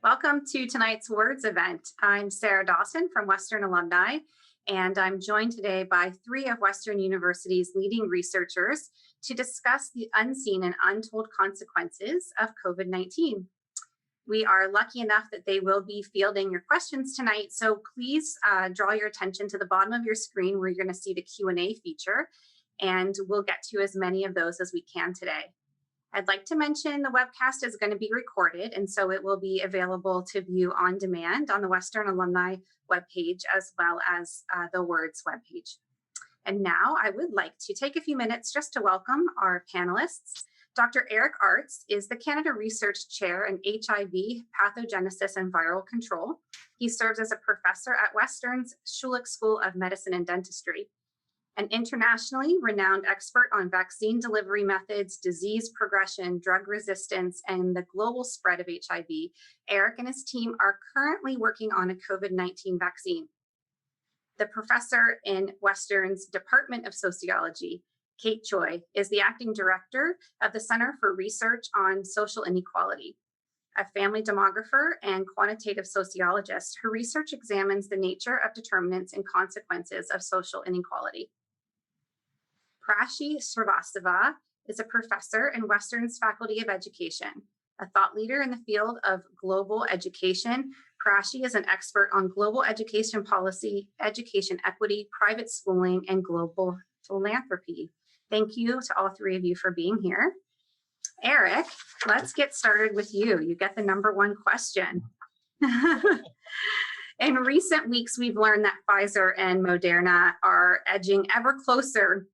Welcome to tonight's Words event. I'm Sarah Dawson from Western Alumni, and I'm joined today by three of Western University's leading researchers to discuss the unseen and untold consequences of COVID-19. We are lucky enough that they will be fielding your questions tonight, so please draw your attention to the bottom of your screen where you're going to see the Q&A feature, and we'll get to as many of those as we can today. I'd like to mention the webcast is going to be recorded, and so it will be available to view on demand on the Western Alumni webpage as well as the Words webpage. And now I would like to take a few minutes just to welcome our panelists. Dr. Eric Arts is the Canada Research Chair in HIV, Pathogenesis and Viral Control. He serves as a professor at Western's Schulich School of Medicine and Dentistry. An internationally renowned expert on vaccine delivery methods, disease progression, drug resistance, and the global spread of HIV, Eric and his team are currently working on a COVID-19 vaccine. The professor in Western's Department of Sociology, Kate Choi, is the acting director of the Center for Research on Social Inequality. A family demographer and quantitative sociologist, her research examines the nature of determinants and consequences of social inequality. Prashi Srivastava is a professor in Western's Faculty of Education. A thought leader in the field of global education, Prashi is an expert on global education policy, education equity, private schooling, and global philanthropy. Thank you to all three of you for being here. Eric, let's get started with you. You get the number one question. In recent weeks, we've learned that Pfizer and Moderna are edging ever closer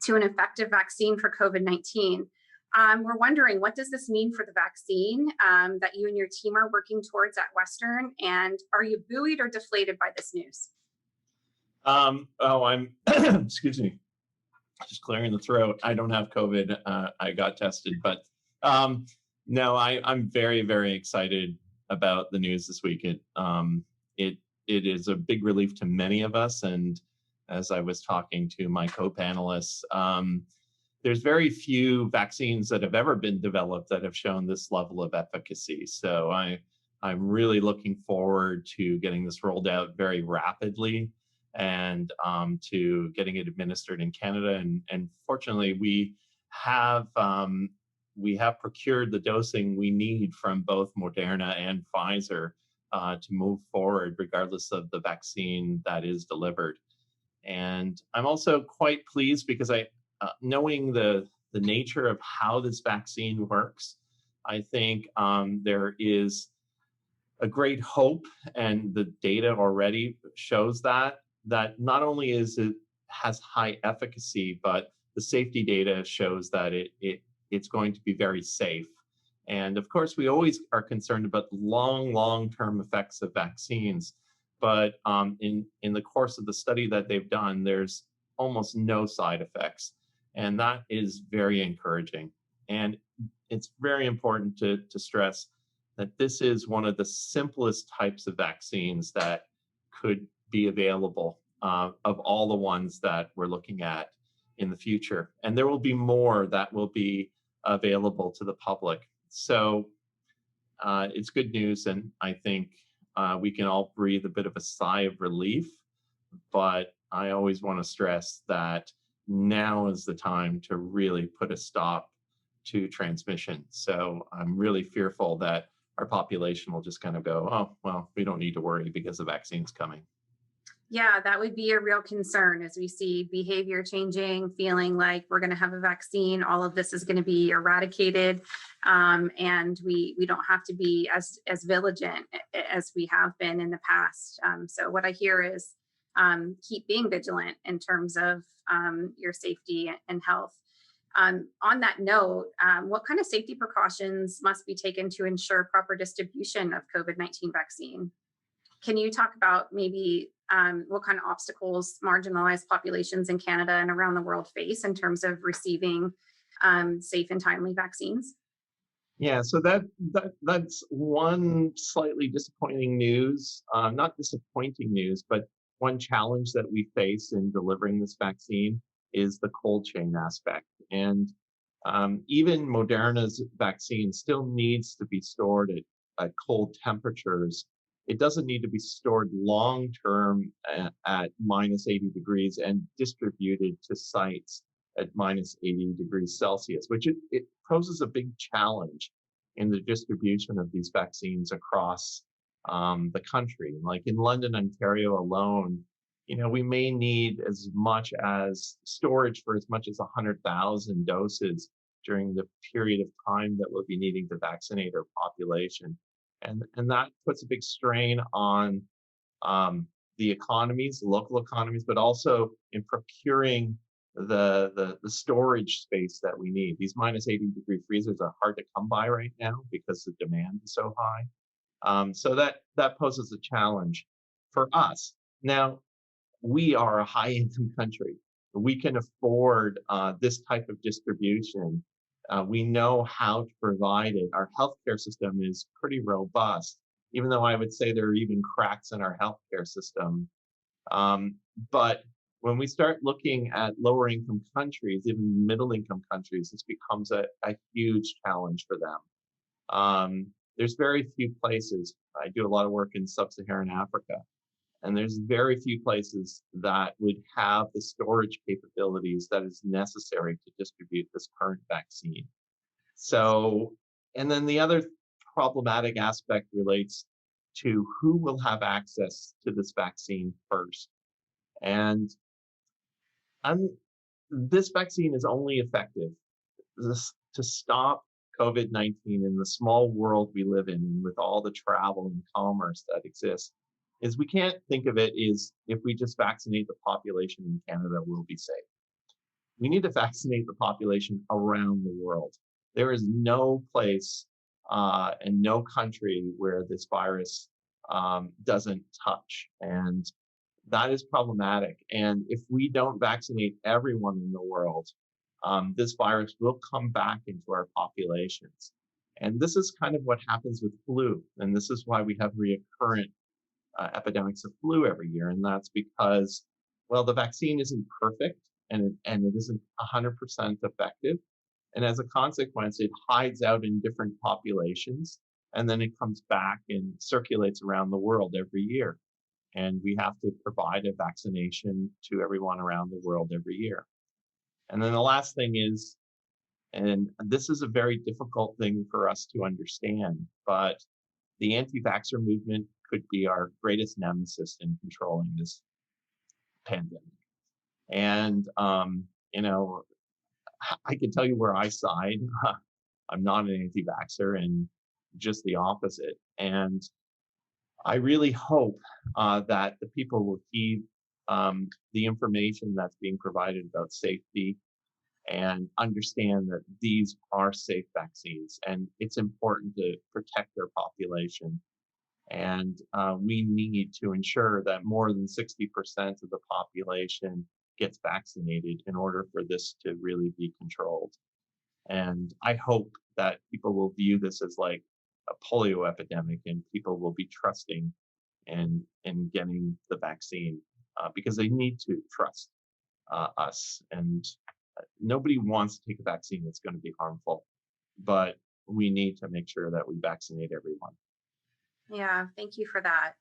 to an effective vaccine for COVID-19. We're wondering, what does this mean for the vaccine that you and your team are working towards at Western? And are you buoyed or deflated by this news? I'm, excuse me, just clearing the throat. I don't have COVID. I got tested, but no, I'm very, very excited about the news this week. It is a big relief to many of us, and as I was talking to my co-panelists, there's very few vaccines that have ever been developed that have shown this level of efficacy. So I'm really looking forward to getting this rolled out very rapidly and to getting it administered in Canada. And fortunately, we have procured the dosing we need from both Moderna and Pfizer to move forward, regardless of the vaccine that is delivered. And I'm also quite pleased because knowing the nature of how this vaccine works, I think there is a great hope, and the data already shows that not only has high efficacy, but the safety data shows that it's going to be very safe. And of course, we always are concerned about long-term effects of vaccines. But in the course of the study that they've done, there's almost no side effects. And that is very encouraging. And it's very important to stress that this is one of the simplest types of vaccines that could be available of all the ones that we're looking at in the future. And there will be more that will be available to the public. So it's good news, and I think we can all breathe a bit of a sigh of relief, but I always want to stress that now is the time to really put a stop to transmission. So I'm really fearful that our population will just kind of go, oh, well, we don't need to worry because the vaccine's coming. Yeah, that would be a real concern as we see behavior changing, feeling like we're going to have a vaccine, all of this is going to be eradicated, and we don't have to be as vigilant as we have been in the past. So what I hear is keep being vigilant in terms of your safety and health. On that note, what kind of safety precautions must be taken to ensure proper distribution of COVID-19 vaccine? Can you talk about maybe what kind of obstacles marginalized populations in Canada and around the world face in terms of receiving safe and timely vaccines? Yeah, so that's one slightly disappointing news, not disappointing news, but one challenge that we face in delivering this vaccine is the cold chain aspect. And even Moderna's vaccine still needs to be stored at cold temperatures, it doesn't need to be stored long term at minus 80 degrees and distributed to sites at minus 80 degrees Celsius, which it poses a big challenge in the distribution of these vaccines across the country. Like in London, Ontario alone, we may need as much as storage for as much as 100,000 doses during the period of time that we'll be needing to vaccinate our population. And that puts a big strain on the economies, local economies, but also in procuring the storage space that we need. These minus 80-degree freezers are hard to come by right now because the demand is so high. So that poses a challenge for us. Now, we are a high-income country. We can afford this type of distribution. We know how to provide it. Our healthcare system is pretty robust, even though I would say there are even cracks in our healthcare system. But when we start looking at lower income countries, even middle income countries, this becomes a huge challenge for them. There's very few places. I do a lot of work in sub-Saharan Africa, and there's very few places that would have the storage capabilities that is necessary to distribute this current vaccine. So, and then the other problematic aspect relates to who will have access to this vaccine first. And this vaccine is only effective to stop COVID-19 in the small world we live in, with all the travel and commerce that exists, is we can't think of it as if we just vaccinate the population in Canada, we'll be safe. We need to vaccinate the population around the world. There is no place and no country where this virus doesn't touch. And that is problematic. And if we don't vaccinate everyone in the world, this virus will come back into our populations. And this is kind of what happens with flu. And this is why we have recurrent epidemics of flu every year. And that's because, well, the vaccine isn't perfect and it isn't 100% effective. And as a consequence, it hides out in different populations, and then it comes back and circulates around the world every year. And we have to provide a vaccination to everyone around the world every year. And then the last thing is, and this is a very difficult thing for us to understand, but the anti-vaxxer movement could be our greatest nemesis in controlling this pandemic. And, I can tell you where I side. I'm not an anti-vaxxer, and just the opposite. And I really hope that the people will heed the information that's being provided about safety and understand that these are safe vaccines, and it's important to protect their population. And we need to ensure that more than 60% of the population gets vaccinated in order for this to really be controlled. And I hope that people will view this as like a polio epidemic, and people will be trusting in getting the vaccine because they need to trust us. And nobody wants to take a vaccine that's going to be harmful, but we need to make sure that we vaccinate everyone. Yeah, thank you for that.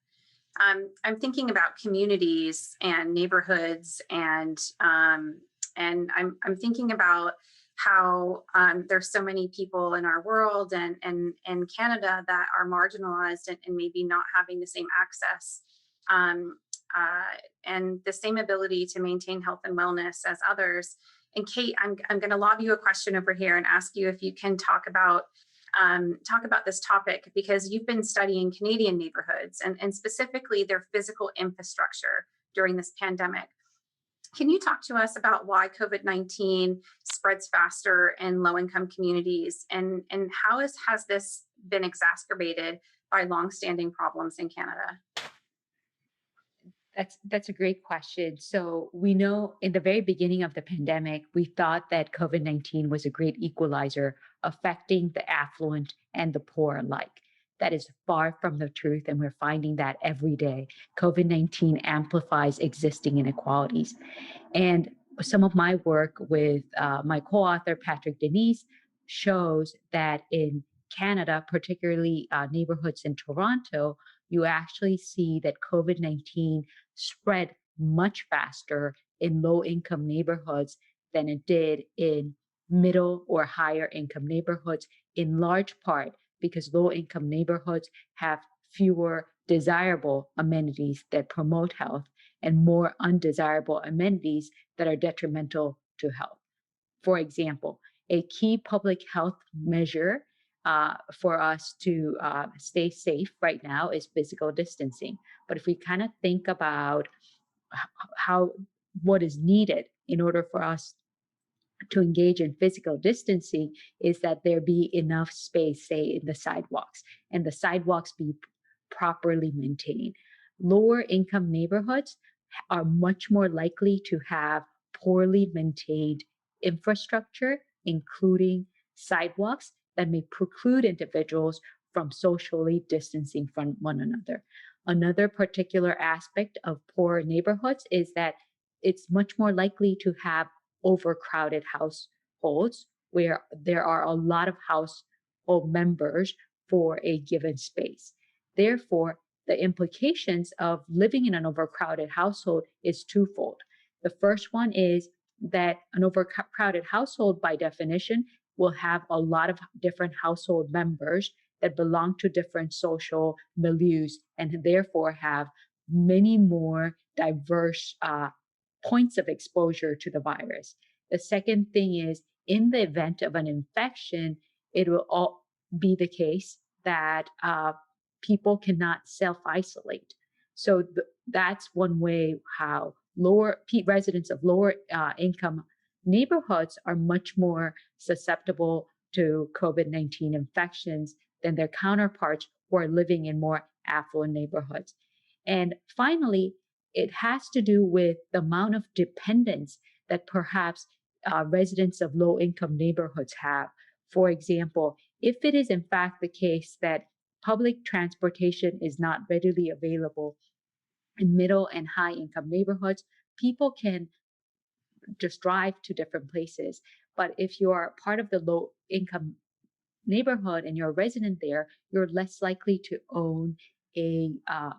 I'm thinking about communities and neighborhoods, and I'm thinking about how there's so many people in our world and Canada that are marginalized and maybe not having the same access and the same ability to maintain health and wellness as others. And Kate, I'm going to lob you a question over here and ask you if you can talk about this topic, because you've been studying Canadian neighborhoods and specifically their physical infrastructure during this pandemic. Can you talk to us about why COVID-19 spreads faster in low-income communities, and how has this been exacerbated by longstanding problems in Canada? That's a great question. So we know in the very beginning of the pandemic, we thought that COVID-19 was a great equalizer, affecting the affluent and the poor alike. That is far from the truth, and we're finding that every day. COVID-19 amplifies existing inequalities. And some of my work with my co-author, Patrick Denise, shows that in Canada, particularly neighborhoods in Toronto, you actually see that COVID-19 spread much faster in low income neighborhoods than it did in middle or higher income neighborhoods, in large part because low income neighborhoods have fewer desirable amenities that promote health and more undesirable amenities that are detrimental to health. For example, a key public health measure for us to stay safe right now is physical distancing. But if we kind of think about how what is needed in order for us to engage in physical distancing is that there be enough space, say, in the sidewalks, and the sidewalks be properly maintained. Lower income neighborhoods are much more likely to have poorly maintained infrastructure, including sidewalks that may preclude individuals from socially distancing from one another. Another particular aspect of poor neighborhoods is that it's much more likely to have overcrowded households where there are a lot of household members for a given space. Therefore, the implications of living in an overcrowded household is twofold. The first one is that an overcrowded household, by definition, will have a lot of different household members that belong to different social milieus and therefore have many more diverse points of exposure to the virus. The second thing is, in the event of an infection, it will all be the case that people cannot self-isolate. So that's one way how residents of lower income neighborhoods are much more susceptible to COVID-19 infections than their counterparts who are living in more affluent neighborhoods. And finally, it has to do with the amount of dependence that perhaps residents of low income neighborhoods have. For example, if it is in fact the case that public transportation is not readily available in middle and high income neighborhoods, people can just drive to different places. But if you are part of the low income neighborhood and you're a resident there, you're less likely to own a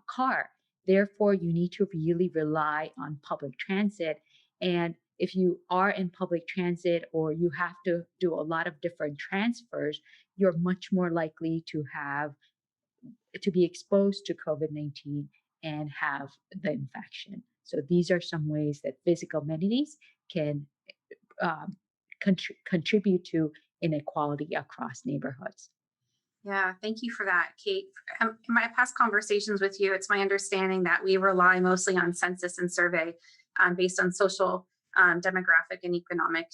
car. Therefore, you need to really rely on public transit. And if you are in public transit or you have to do a lot of different transfers, you're much more likely to be exposed to COVID-19 and have the infection. So these are some ways that physical amenities can contribute to inequality across neighborhoods. Yeah, thank you for that, Kate. In my past conversations with you, it's my understanding that we rely mostly on census and survey based on social, demographic, and economic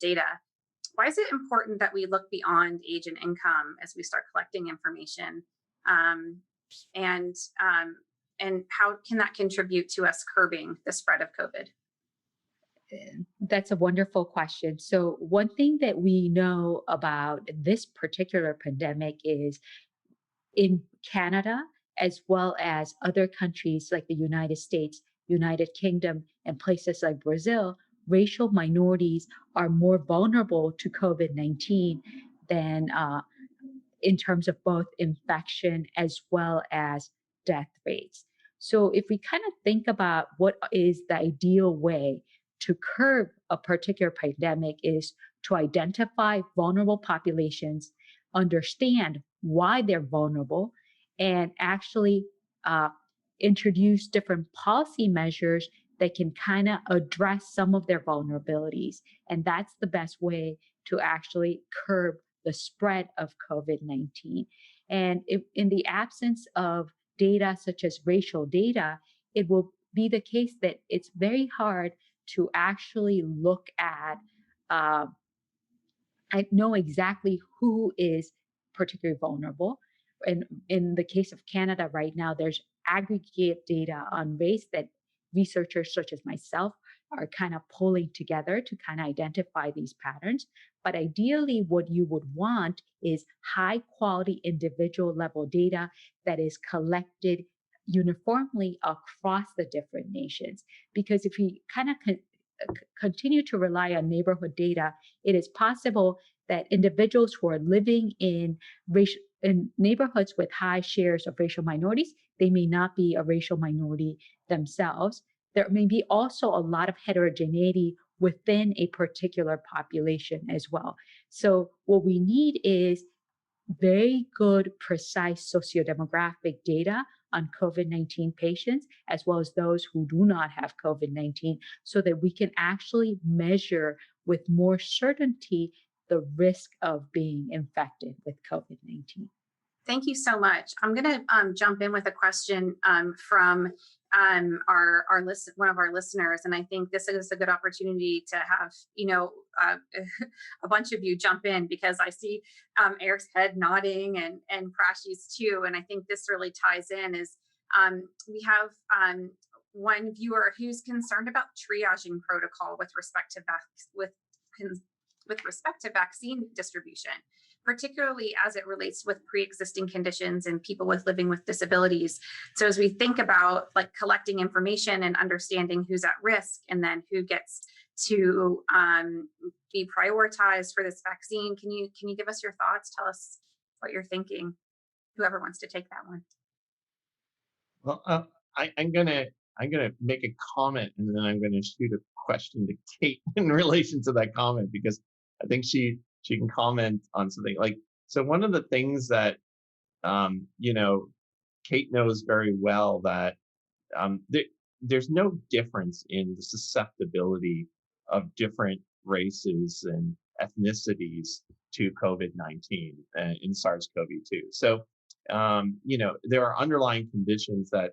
data. Why is it important that we look beyond age and income as we start collecting information? Um, and and how can that contribute to us curbing the spread of COVID? That's a wonderful question. So, one thing that we know about this particular pandemic is in Canada, as well as other countries like the United States, United Kingdom, and places like Brazil, racial minorities are more vulnerable to COVID-19 than in terms of both infection as well as death rates. So, if we kind of think about what is the ideal way to curb a particular pandemic, is to identify vulnerable populations, understand why they're vulnerable, and actually uh, introduce different policy measures that can kind of address some of their vulnerabilities. And that's the best way to actually curb the spread of COVID-19. And if, in the absence of data such as racial data, it will be the case that it's very hard to actually look at, uh, I know exactly who is particularly vulnerable. And in the case of Canada right now, there's aggregate data on race that researchers such as myself are kind of pulling together to kind of identify these patterns. But ideally, what you would want is high quality individual level data that is collected uniformly across the different nations. Because if we kind of continue to rely on neighborhood data, it is possible that individuals who are living in neighborhoods with high shares of racial minorities, they may not be a racial minority themselves. There may be also a lot of heterogeneity within a particular population as well. So what we need is very good, precise sociodemographic data on COVID-19 patients, as well as those who do not have COVID-19, so that we can actually measure with more certainty the risk of being infected with COVID-19. Thank you so much. I'm going to jump in with a question from one of our listeners, and I think this is a good opportunity to have a bunch of you jump in, because I see Eric's head nodding and Prashi's too, and I think this really ties in. Is we have one viewer who's concerned about triaging protocol with respect to vaccine distribution, particularly as it relates with pre-existing conditions and people living with disabilities. So as we think about like collecting information and understanding who's at risk and then who gets to be prioritized for this vaccine, can you give us your thoughts? Tell us what you're thinking. Whoever wants to take that one. Well, I'm gonna make a comment, and then I'm gonna shoot a question to Kate in relation to that comment, because I think she can comment on something like, so one of the things that Kate knows very well, that there's no difference in the susceptibility of different races and ethnicities to COVID-19 in SARS-CoV-2. So there are underlying conditions that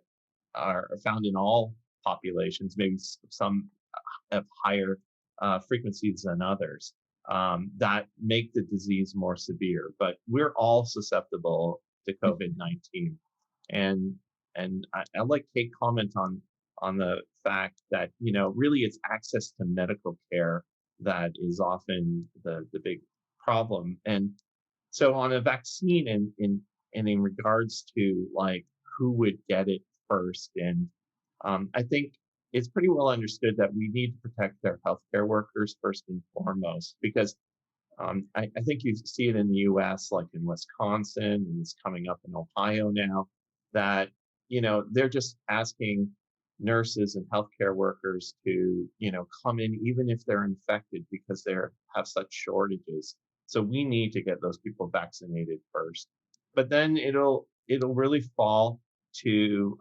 are found in all populations, maybe some have higher frequencies than others, that make the disease more severe. But we're all susceptible to COVID-19. And I'll let Kate comment on the fact that, really it's access to medical care that is often the big problem. And so on a vaccine and in regards to like who would get it first, and I think it's pretty well understood that we need to protect their healthcare workers first and foremost, because I think you see it in the U.S., like in Wisconsin, and it's coming up in Ohio now, that they're just asking nurses and healthcare workers to come in even if they're infected, because they have such shortages. So we need to get those people vaccinated first, but then it'll really fall to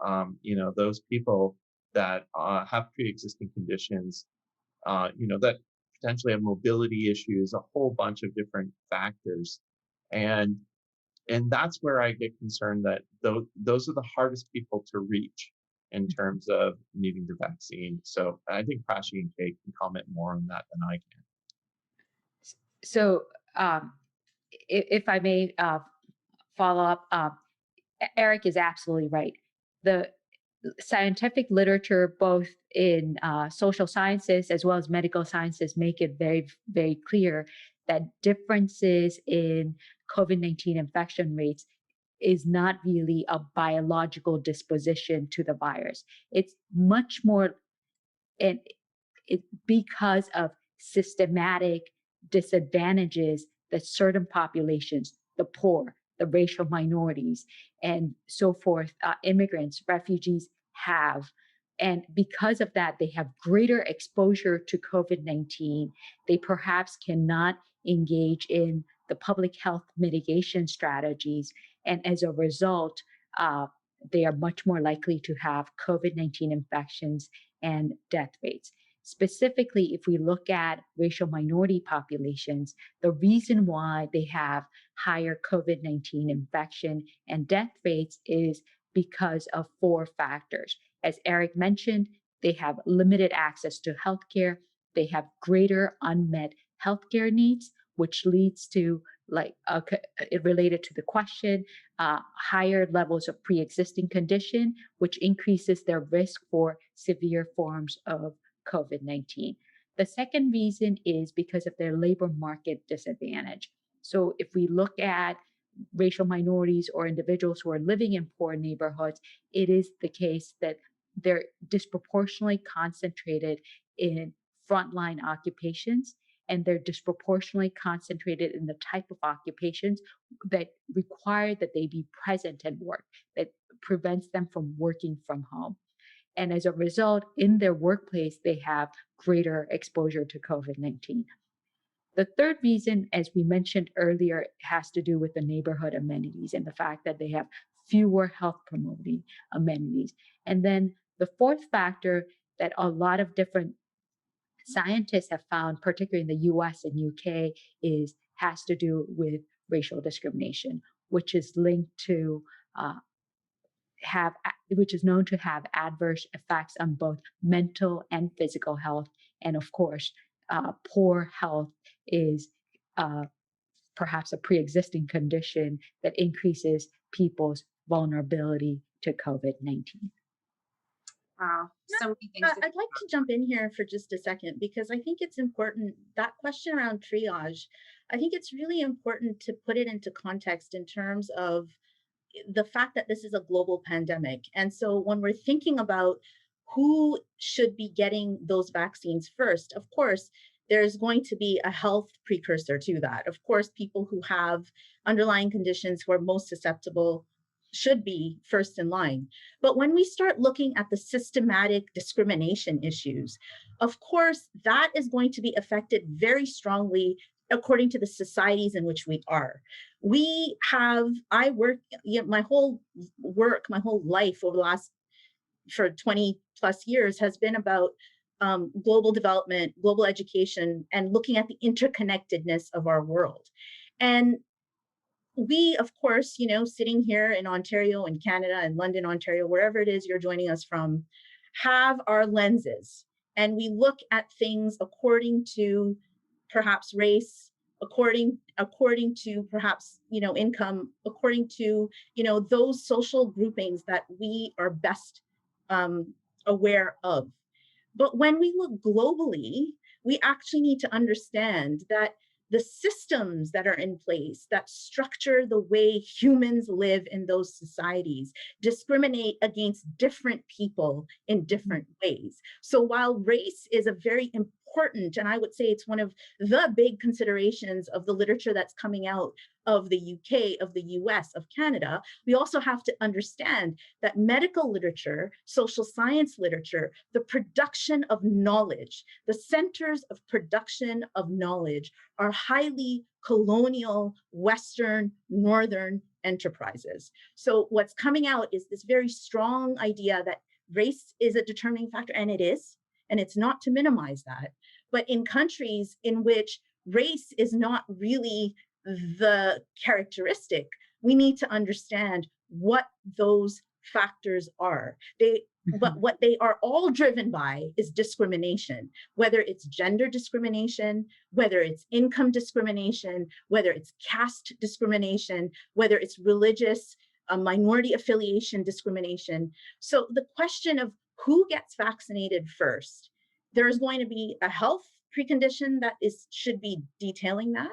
those people that have pre-existing conditions, that potentially have mobility issues, a whole bunch of different factors, and that's where I get concerned that those are the hardest people to reach in terms of needing the vaccine. So I think Prashi and Kate can comment more on that than I can. So if I may follow up, Eric is absolutely right. The scientific literature, both in social sciences as well as medical sciences, make it very, very clear that differences in COVID-19 infection rates is not really a biological disposition to the virus. It's much more, and it because of systematic disadvantages that certain populations, the poor, the racial minorities, and so forth, immigrants, refugees have. And because of that, they have greater exposure to COVID-19. They perhaps cannot engage in the public health mitigation strategies. And as a result, they are much more likely to have COVID-19 infections and death rates. Specifically, if we look at racial minority populations, the reason why they have higher COVID-19 infection and death rates is because of 4 factors. As Eric mentioned, they have limited access to healthcare. They have greater unmet healthcare needs, which leads to, related to the question, higher levels of pre-existing condition, which increases their risk for severe forms of COVID-19. The second reason is because of their labor market disadvantage. So if we look at racial minorities or individuals who are living in poor neighborhoods, it is the case that they're disproportionately concentrated in frontline occupations, and they're disproportionately concentrated in the type of occupations that require that they be present at work, that prevents them from working from home. And as a result, in their workplace, they have greater exposure to COVID-19. The third reason, as we mentioned earlier, has to do with the neighborhood amenities and the fact that they have fewer health promoting amenities. And then the fourth factor that a lot of different scientists have found, particularly in the US and UK, has to do with racial discrimination, which is linked to uh, which is known to have adverse effects on both mental and physical health. And of course, poor health is perhaps a pre-existing condition that increases people's vulnerability to COVID-19. Wow, so many things. I'd like to jump in here for just a second because I think it's important, that question around triage, I think it's really important to put it into context in terms of the fact that this is a global pandemic. And so when we're thinking about who should be getting those vaccines first, of course, there's going to be a health precursor to that. Of course, people who have underlying conditions who are most susceptible should be first in line. But when we start looking at the systematic discrimination issues, of course, that is going to be affected very strongly according to the societies in which we are. I work, my whole life over the last, for 20 plus years has been about global development, global education, and looking at the interconnectedness of our world. And we, of course, sitting here in Ontario and Canada and London, Ontario, wherever it is you're joining us from, have our lenses. And we look at things according to perhaps race, according to perhaps, income, according to, those social groupings that we are best aware of. But when we look globally, we actually need to understand that the systems that are in place that structure the way humans live in those societies discriminate against different people in different ways. So while race is a very important, and I would say it's one of the big considerations of the literature that's coming out of the UK, of the US, of Canada, we also have to understand that medical literature, social science literature, the production of knowledge, the centers of production of knowledge are highly colonial, Western, Northern enterprises. So what's coming out is this very strong idea that race is a determining factor, and it is, and it's not to minimize that. But in countries in which race is not really the characteristic, we need to understand what those factors are. But what they are all driven by is discrimination, whether it's gender discrimination, whether it's income discrimination, whether it's caste discrimination, whether it's religious, minority affiliation discrimination. So the question of who gets vaccinated first, there's going to be a health precondition that should be detailing that.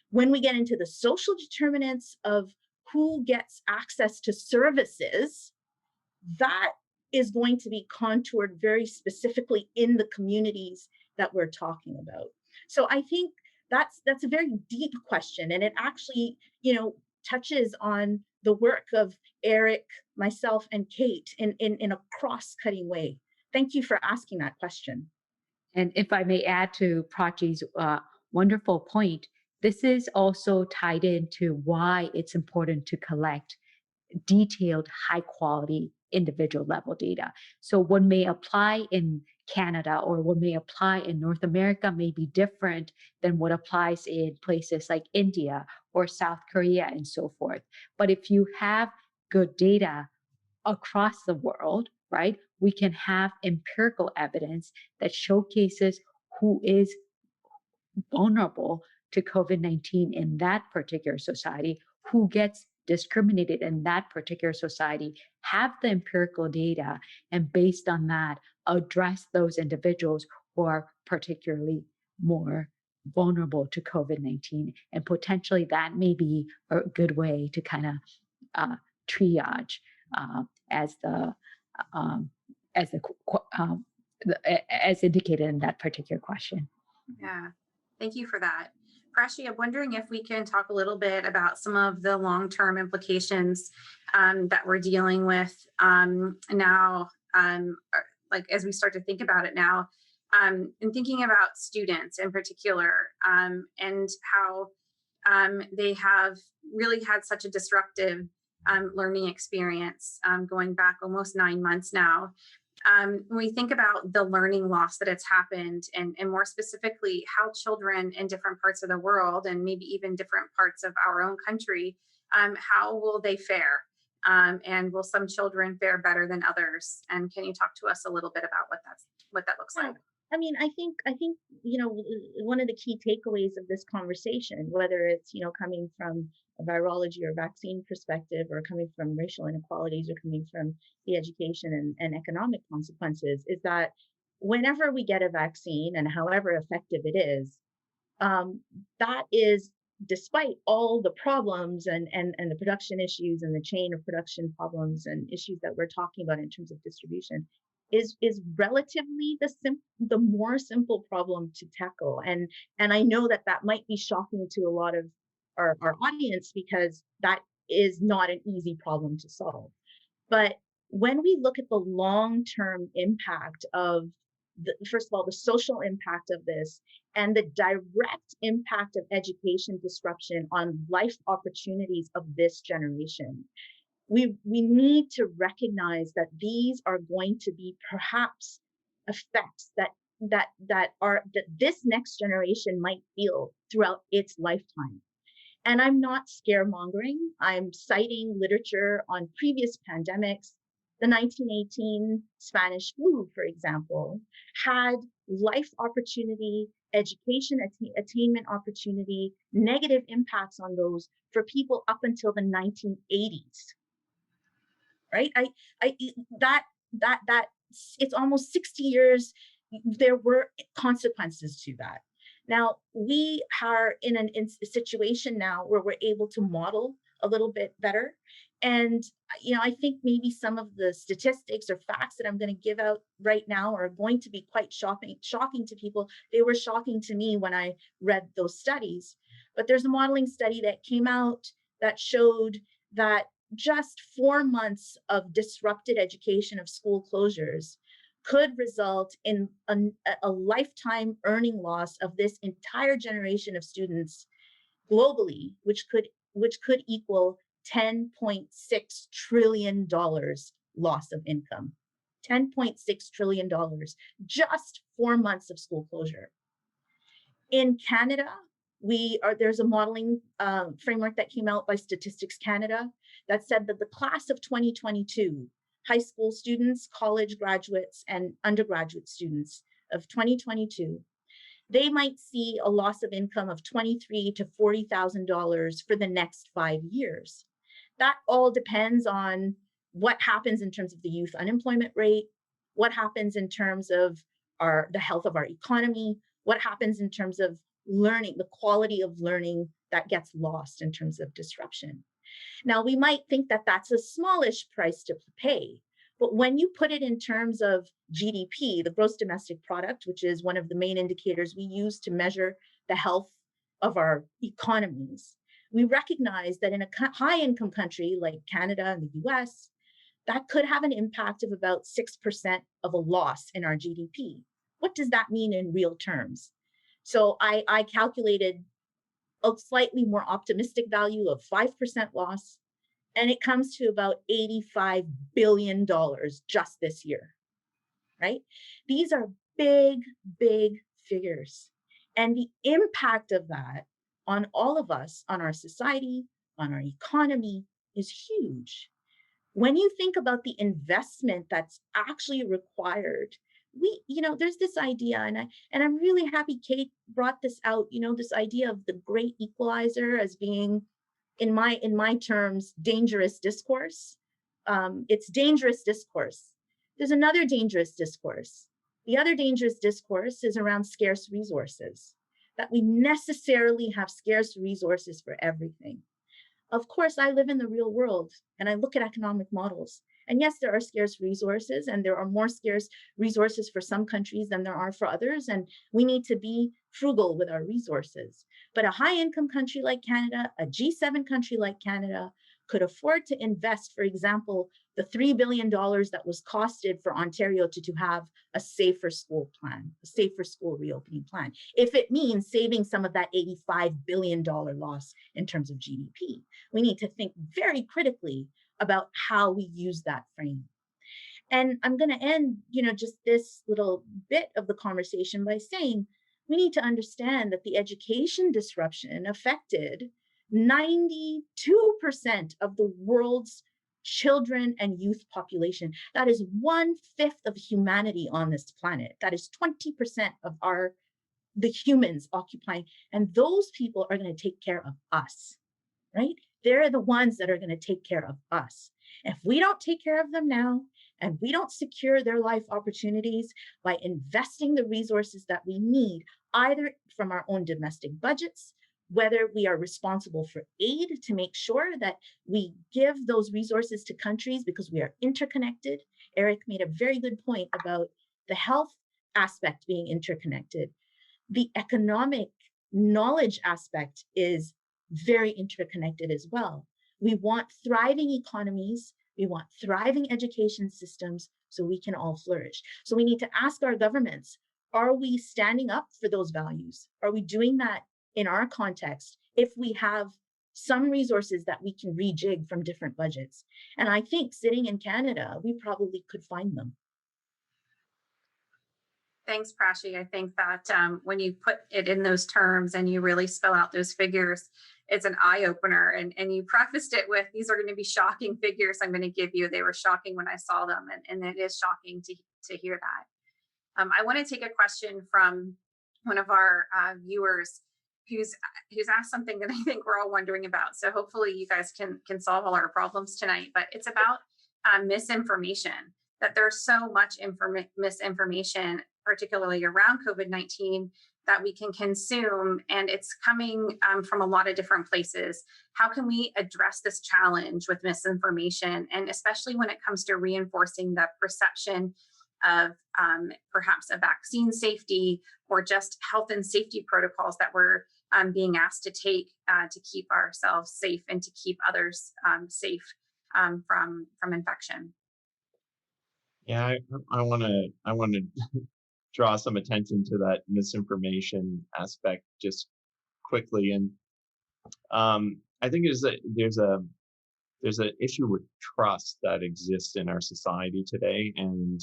When we get into the social determinants of who gets access to services, that is going to be contoured very specifically in the communities that we're talking about. So I think that's a very deep question, and it actually, touches on the work of Eric, myself, and Kate in a cross-cutting way. Thank you for asking that question. And if I may add to Prachi's wonderful point, this is also tied into why it's important to collect detailed, high quality individual level data. So what may apply in Canada or what may apply in North America may be different than what applies in places like India or South Korea and so forth. But if you have good data across the world, right, we can have empirical evidence that showcases who is vulnerable to COVID-19 in that particular society, who gets discriminated in that particular society, have the empirical data, and based on that, address those individuals who are particularly more vulnerable to COVID-19. And potentially that may be a good way to kind of triage as the as indicated in that particular question. Yeah, thank you for that. Prashi, I'm wondering if we can talk a little bit about some of the long-term implications that we're dealing with now, like as we start to think about it now, and thinking about students in particular, and how they have really had such a disruptive learning experience going back almost 9 months now. When we think about the learning loss that has happened, and more specifically, how children in different parts of the world, and maybe even different parts of our own country, how will they fare? And will some children fare better than others? And can you talk to us a little bit about what that looks Yeah. like? I mean, I think, one of the key takeaways of this conversation, whether it's, coming from a virology or vaccine perspective, or coming from racial inequalities, or coming from the education and economic consequences, is that whenever we get a vaccine, and however effective it is, that is despite all the problems and the production issues and the chain of production problems and issues that we're talking about in terms of distribution, is relatively the more simple problem to tackle. And I know that that might be shocking to a lot of our audience, because that is not an easy problem to solve. But when we look at the long-term impact of first of all, the social impact of this, and the direct impact of education disruption on life opportunities of this generation, we need to recognize that these are going to be perhaps effects that this next generation might feel throughout its lifetime. And I'm not scaremongering. I'm citing literature on previous pandemics. The 1918 Spanish flu, for example, had life opportunity, education attainment opportunity, negative impacts on those for people up until the 1980s. Right? That it's almost 60 years. There were consequences to that. Now, we are in a situation now where we're able to model a little bit better. And, I think maybe some of the statistics or facts that I'm going to give out right now are going to be quite shocking to people. They were shocking to me when I read those studies. But there's a modeling study that came out that showed that just 4 months of disrupted education, of school closures, could result in a lifetime earning loss of this entire generation of students globally, which could equal $10.6 trillion loss of income. $10.6 trillion, just 4 months of school closure. In Canada, there's a modeling framework that came out by Statistics Canada that said that the class of 2022, high school students, college graduates, and undergraduate students of 2022, they might see a loss of income of $23,000 to $40,000 for the next 5 years. That all depends on what happens in terms of the youth unemployment rate, what happens in terms of the health of our economy, what happens in terms of learning, the quality of learning that gets lost in terms of disruption. Now, we might think that that's a smallish price to pay, but when you put it in terms of GDP, the gross domestic product, which is one of the main indicators we use to measure the health of our economies, we recognize that in a high income country like Canada and the US, that could have an impact of about 6% of a loss in our GDP. What does that mean in real terms? So I calculated a slightly more optimistic value of 5% loss, and it comes to about $85 billion just this year, right? These are big, big figures. And the impact of that on all of us, on our society, on our economy, is huge. When you think about the investment that's actually required, there's this idea, and I'm really happy Kate brought this out, this idea of the great equalizer as being, in my terms, dangerous discourse. It's dangerous discourse. There's another dangerous discourse. The other dangerous discourse is around scarce resources, that we necessarily have scarce resources for everything. Of course, I live in the real world and I look at economic models, And yes, there are scarce resources, and there are more scarce resources for some countries than there are for others. And we need to be frugal with our resources. But a high income country like Canada, a G7 country like Canada, could afford to invest, for example, the $3 billion that was costed for Ontario to have a safer school plan, a safer school reopening plan, if it means saving some of that $85 billion loss in terms of GDP. We need to think very critically about how we use that frame. And I'm going to end, just this little bit of the conversation by saying we need to understand that the education disruption affected 92% of the world's children and youth population. That is 1/5 of humanity on this planet. That is 20% of the humans occupying. And those people are going to take care of us, right? They're the ones that are going to take care of us. If we don't take care of them now, and we don't secure their life opportunities by investing the resources that we need, either from our own domestic budgets, whether we are responsible for aid to make sure that we give those resources to countries because we are interconnected. Eric made a very good point about the health aspect being interconnected. The economic knowledge aspect is very interconnected as well. We want thriving economies. We want thriving education systems so we can all flourish. So we need to ask our governments, are we standing up for those values? Are we doing that in our context if we have some resources that we can rejig from different budgets? And I think sitting in Canada, we probably could find them. Thanks, Prashi. I think that when you put it in those terms and you really spell out those figures, it's an eye opener. And you prefaced it with, these are going to be shocking figures I'm going to give you. They were shocking when I saw them. And it is shocking to hear that. I want to take a question from one of our viewers who's asked something that I think we're all wondering about. So hopefully you guys can solve all our problems tonight. But it's about misinformation, that there's so much misinformation, particularly around COVID-19, that we can consume, and it's coming from a lot of different places. How can we address this challenge with misinformation, and especially when it comes to reinforcing the perception of perhaps a vaccine safety or just health and safety protocols that we're being asked to take to keep ourselves safe and to keep others safe from infection? Yeah, I want to draw some attention to that misinformation aspect just quickly, and I think there's an issue with trust that exists in our society today, and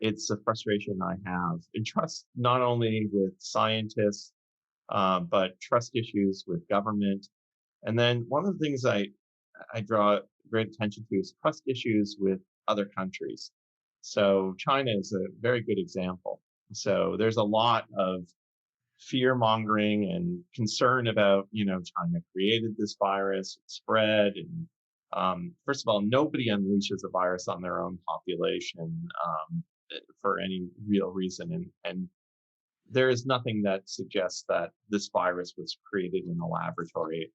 it's a frustration I have. And trust not only with scientists, but trust issues with government. And then one of the things I draw great attention to is trust issues with other countries. So China is a very good example. So there's a lot of fear mongering and concern about, China created this virus, it spread. And first of all, nobody unleashes a virus on their own population for any real reason. And there is nothing that suggests that this virus was created in a laboratory.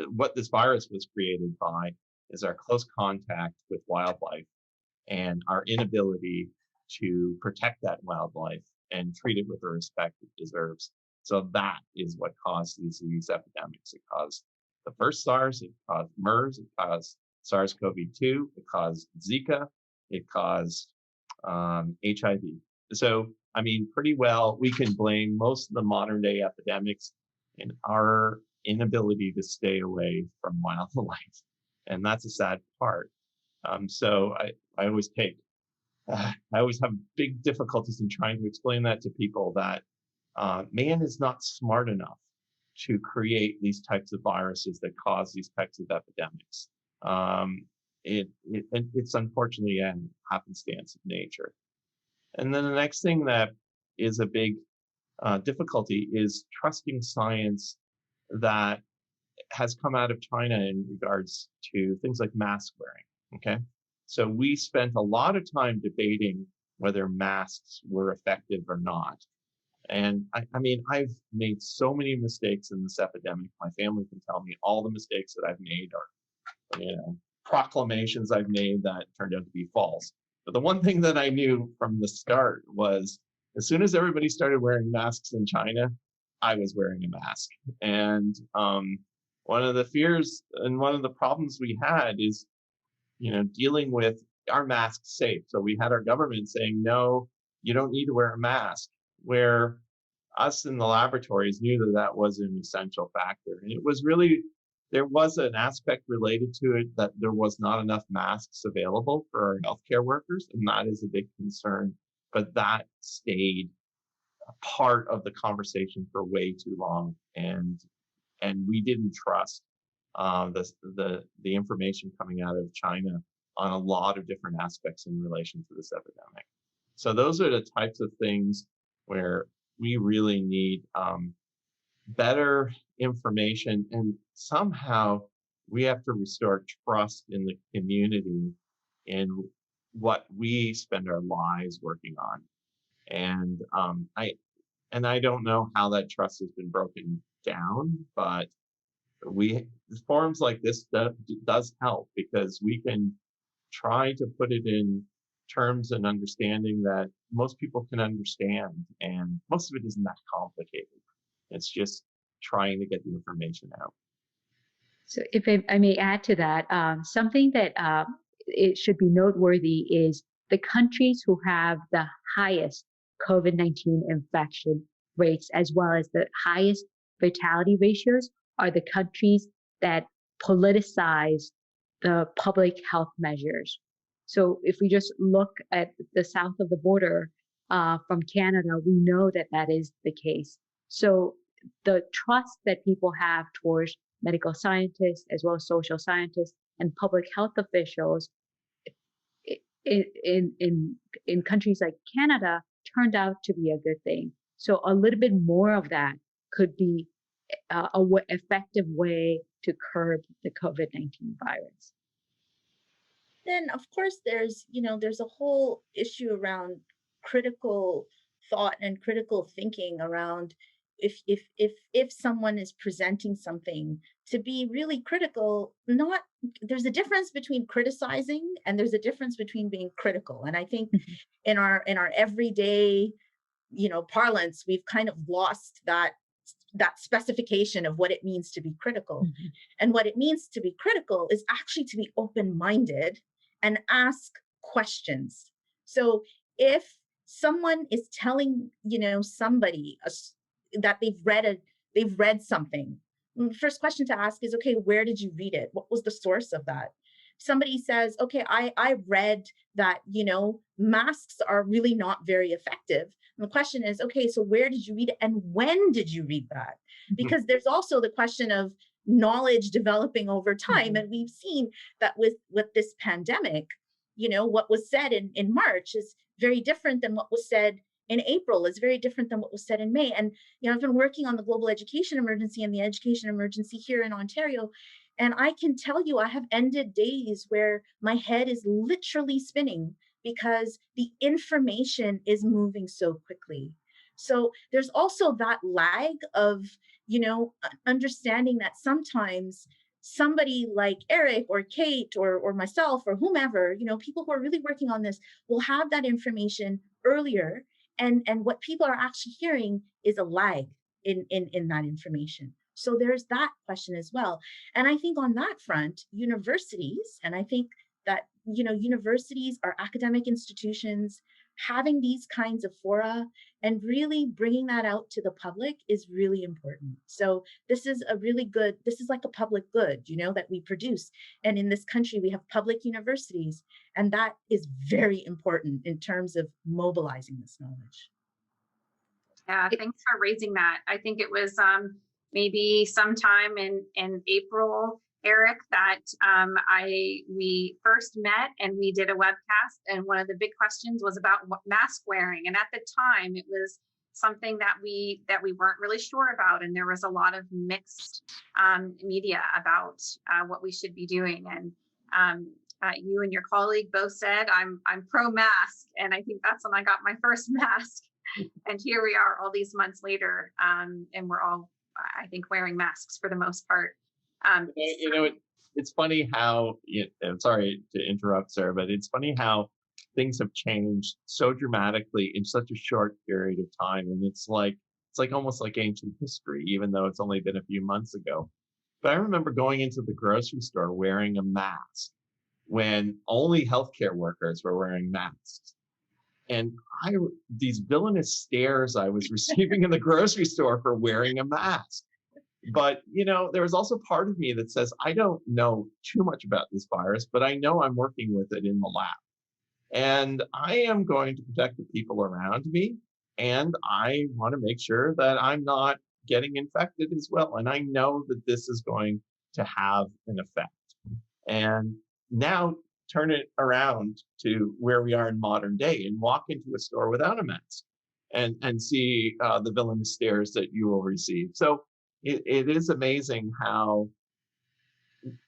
What this virus was created by is our close contact with wildlife and our inability to protect that wildlife and treat it with the respect it deserves. So that is what caused these epidemics. It caused the first SARS, it caused MERS, it caused SARS-CoV-2, it caused Zika, it caused HIV. So, pretty well, we can blame most of the modern day epidemics in our inability to stay away from wildlife. And that's a sad part. So I always have big difficulties in trying to explain that to people, that man is not smart enough to create these types of viruses that cause these types of epidemics. It's unfortunately an happenstance of nature. And then the next thing that is a big difficulty is trusting science that has come out of China in regards to things like mask wearing. Okay. So we spent a lot of time debating whether masks were effective or not. And I've made so many mistakes in this epidemic. My family can tell me all the mistakes that I've made are, proclamations I've made that turned out to be false. But the one thing that I knew from the start was as soon as everybody started wearing masks in China, I was wearing a mask. And one of the fears and one of the problems we had is, dealing with our masks safe. So we had our government saying, no, you don't need to wear a mask, where us in the laboratories knew that that was an essential factor. And it was really, there was an aspect related to it that there was not enough masks available for our healthcare workers, and that is a big concern. But that stayed a part of the conversation for way too long, and we didn't trust the information coming out of China on a lot of different aspects in relation to this epidemic. So those are the types of things where we really need better information, and somehow we have to restore trust in the community in what we spend our lives working on. And I don't know how that trust has been broken down, but forums like this does help, because we can try to put it in terms and understanding that most people can understand, and most of it isn't that complicated. It's just trying to get the information out. So if I may add to that, something that it should be noteworthy is the countries who have the highest COVID-19 infection rates, as well as the highest fatality ratios, are the countries that politicize the public health measures. So if we just look at the south of the border from Canada, we know that that is the case. So the trust that people have towards medical scientists, as well as social scientists and public health officials in countries like Canada turned out to be a good thing. So a little bit more of that could be effective way to curb the COVID-19 virus. Then of course there's a whole issue around critical thought and critical thinking around if someone is presenting something, to be really critical. Not There's a difference between criticizing and there's a difference between being critical. And I think in our everyday parlance, we've kind of lost that specification of what it means to be critical. And what it means to be critical is actually to be open-minded and ask questions. So if someone is telling somebody that they've read something, the first question to ask is, okay, where did you read it? What was the source of that? Somebody says, okay, I read that masks are really not very effective. And the question is, okay, so where did you read it and when did you read that? Because there's also the question of knowledge developing over time. And we've seen that with this pandemic, what was said in March is very different than what was said in April, is very different than what was said in May. And I've been working on the global education emergency and the education emergency here in Ontario. And I can tell you, I have ended days where my head is literally spinning because the information is moving so quickly. So there's also that lag of, understanding that sometimes somebody like Eric or Kate or myself or whomever, people who are really working on this will have that information earlier. And what people are actually hearing is a lag in that information. So there's that question as well. And I think on that front, universities, and I think that, universities are academic institutions, having these kinds of fora and really bringing that out to the public is really important. So this is like a public good, that we produce. And in this country, we have public universities, and that is very important in terms of mobilizing this knowledge. Yeah, thanks for raising that. I think it was maybe sometime in April, Eric, that we first met and we did a webcast, and one of the big questions was about mask wearing. And at the time, it was something that we weren't really sure about, and there was a lot of mixed media about what we should be doing. And you and your colleague both said, I'm pro mask, and I think that's when I got my first mask. And here we are all these months later, and we're all, I think, wearing masks for the most part. it's funny how, I'm sorry to interrupt, Sarah, but it's funny how things have changed so dramatically in such a short period of time. And it's like almost like ancient history, even though it's only been a few months ago. But I remember going into the grocery store wearing a mask when only healthcare workers were wearing masks. And these villainous stares I was receiving in the grocery store for wearing a mask. But, there was also part of me that says, I don't know too much about this virus, but I know I'm working with it in the lab. And I am going to protect the people around me. And I want to make sure that I'm not getting infected as well. And I know that this is going to have an effect. And now turn it around to where we are in modern day and walk into a store without a mask and see the villainous stares that you will receive. So it is amazing how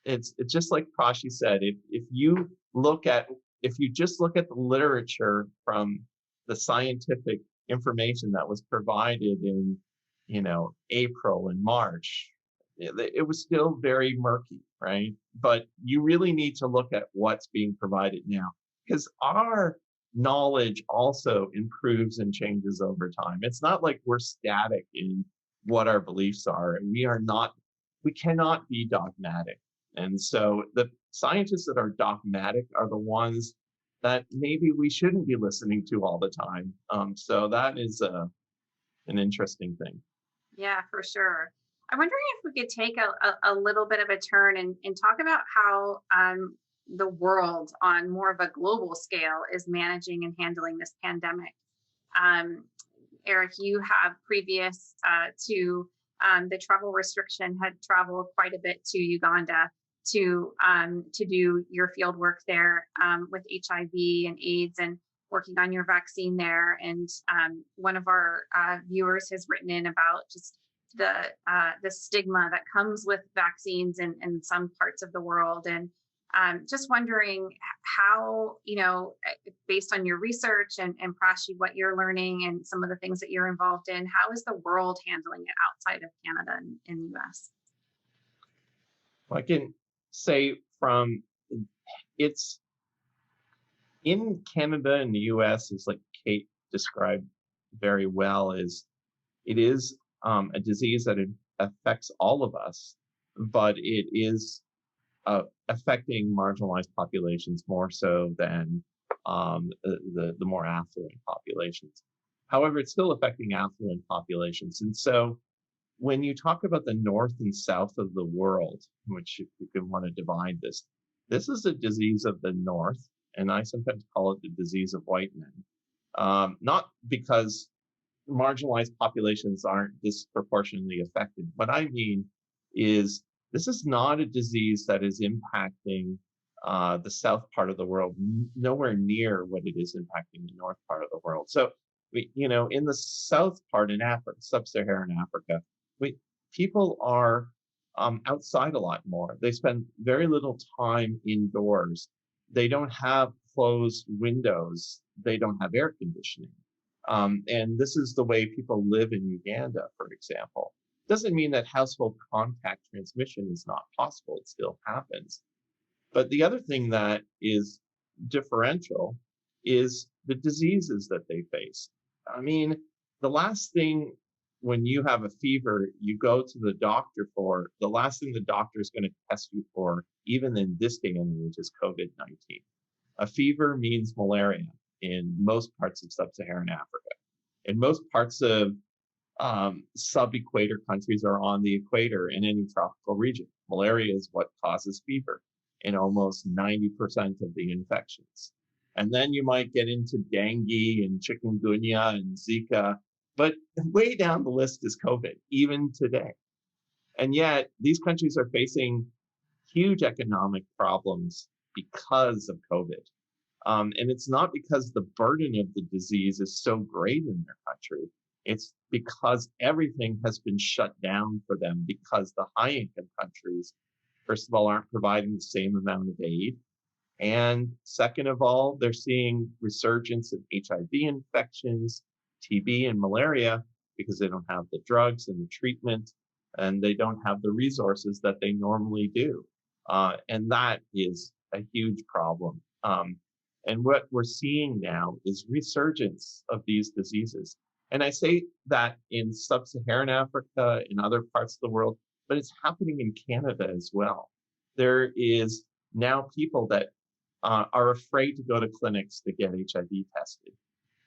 it's just like Prashi said, if you just look at the literature from the scientific information that was provided in, April and March, it was still very murky, right? But you really need to look at what's being provided now, because our knowledge also improves and changes over time. It's not like we're static in what our beliefs are, and we cannot be dogmatic. And so the scientists that are dogmatic are the ones that maybe we shouldn't be listening to all the time. So that is an interesting thing. Yeah, for sure. I'm wondering if we could take a little bit of a turn and talk about how the world on more of a global scale is managing and handling this pandemic. Eric, you have previous to the travel restriction had traveled quite a bit to Uganda to do your field work there with HIV and AIDS and working on your vaccine there. And one of our viewers has written in about just the stigma that comes with vaccines in some parts of the world. And just wondering how, based on your research and Prashi, what you're learning and some of the things that you're involved in, how is the world handling it outside of Canada and in the US? Well, I can say it's in Canada and the US, is like Kate described very well, it is a disease that affects all of us, but it is affecting marginalized populations more so than the more affluent populations. However, it's still affecting affluent populations. And so when you talk about the north and south of the world, which you can want to divide this is a disease of the north, and I sometimes call it the disease of white men. Not because marginalized populations aren't disproportionately affected. What I mean is this is not a disease that is impacting the south part of the world, nowhere near what it is impacting the north part of the world. So, in the south part in Africa, sub-Saharan Africa, people are outside a lot more. They spend very little time indoors. They don't have closed windows. They don't have air conditioning. And this is the way people live in Uganda, for example. Doesn't mean that household contact transmission is not possible. It still happens. But the other thing that is differential is the diseases that they face. I mean, the last thing when you have a fever, you go to the doctor for, the last thing the doctor is going to test you for, even in this day and age, is COVID-19. A fever means malaria in most parts of sub-Saharan Africa. In most parts of sub-equator countries are on the equator in any tropical region. Malaria is what causes fever in almost 90% of the infections. And then you might get into dengue and chikungunya and Zika, but way down the list is COVID, even today. And yet these countries are facing huge economic problems because of COVID. And it's not because the burden of the disease is so great in their country. It's because everything has been shut down for them because the high-income countries, first of all, aren't providing the same amount of aid. And second of all, they're seeing resurgence of HIV infections, TB, and malaria because they don't have the drugs and the treatment, and they don't have the resources that they normally do. And that is a huge problem. And what we're seeing now is resurgence of these diseases. And I say that in sub-Saharan Africa, in other parts of the world, but it's happening in Canada as well. There is now people that are afraid to go to clinics to get HIV tested.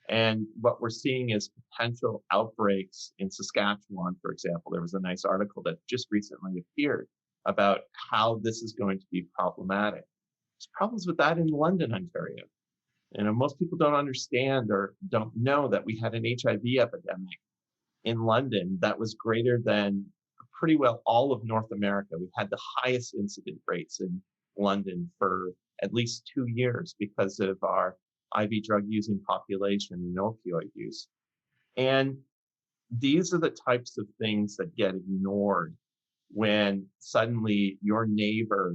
And what we're seeing is potential outbreaks in Saskatchewan, for example. There was a nice article that just recently appeared about how this is going to be problematic. There's problems with that in London, Ontario. Most people don't understand or don't know that we had an HIV epidemic in London that was greater than pretty well all of North America. We had the highest incident rates in London for at least 2 years because of our IV drug using population and opioid use. And these are the types of things that get ignored when suddenly your neighbor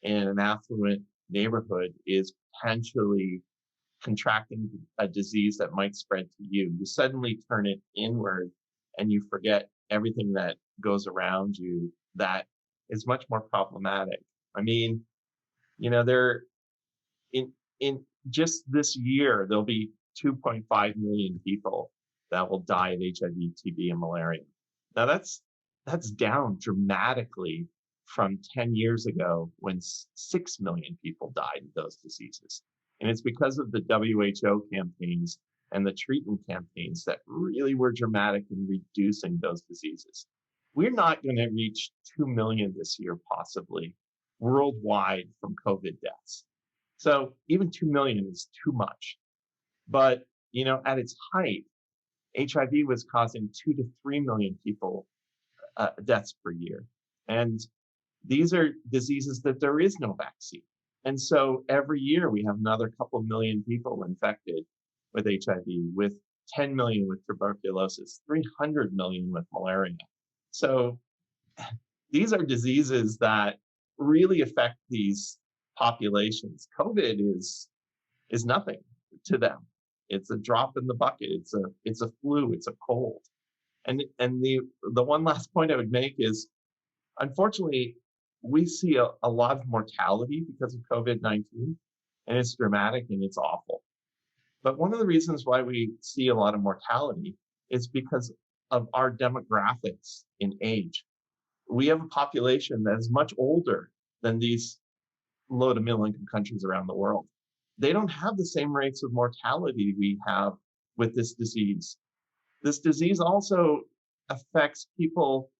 in an affluent neighborhood is potentially contracting a disease that might spread to you. You suddenly turn it inward and you forget everything that goes around you that is much more problematic. I mean, there in just this year, there'll be 2.5 million people that will die of HIV, TB, and malaria. Now that's down dramatically from 10 years ago when 6 million people died of those diseases. And it's because of the WHO campaigns and the treatment campaigns that really were dramatic in reducing those diseases. We're not going to reach 2 million this year, possibly, worldwide from COVID deaths. So even 2 million is too much. But, at its height, HIV was causing 2 to 3 million people deaths per year. And these are diseases that there is no vaccine. And so every year we have another couple million people infected with HIV, with 10 million with tuberculosis, 300 million with malaria. So these are diseases that really affect these populations. COVID is nothing to them. It's a drop in the bucket. It's a flu. It's a cold. And the one last point I would make is, unfortunately, we see a lot of mortality because of COVID-19, and it's dramatic and it's awful. But one of the reasons why we see a lot of mortality is because of our demographics in age. We have a population that is much older than these low to middle income countries around the world. They don't have the same rates of mortality we have with this disease. This disease also affects people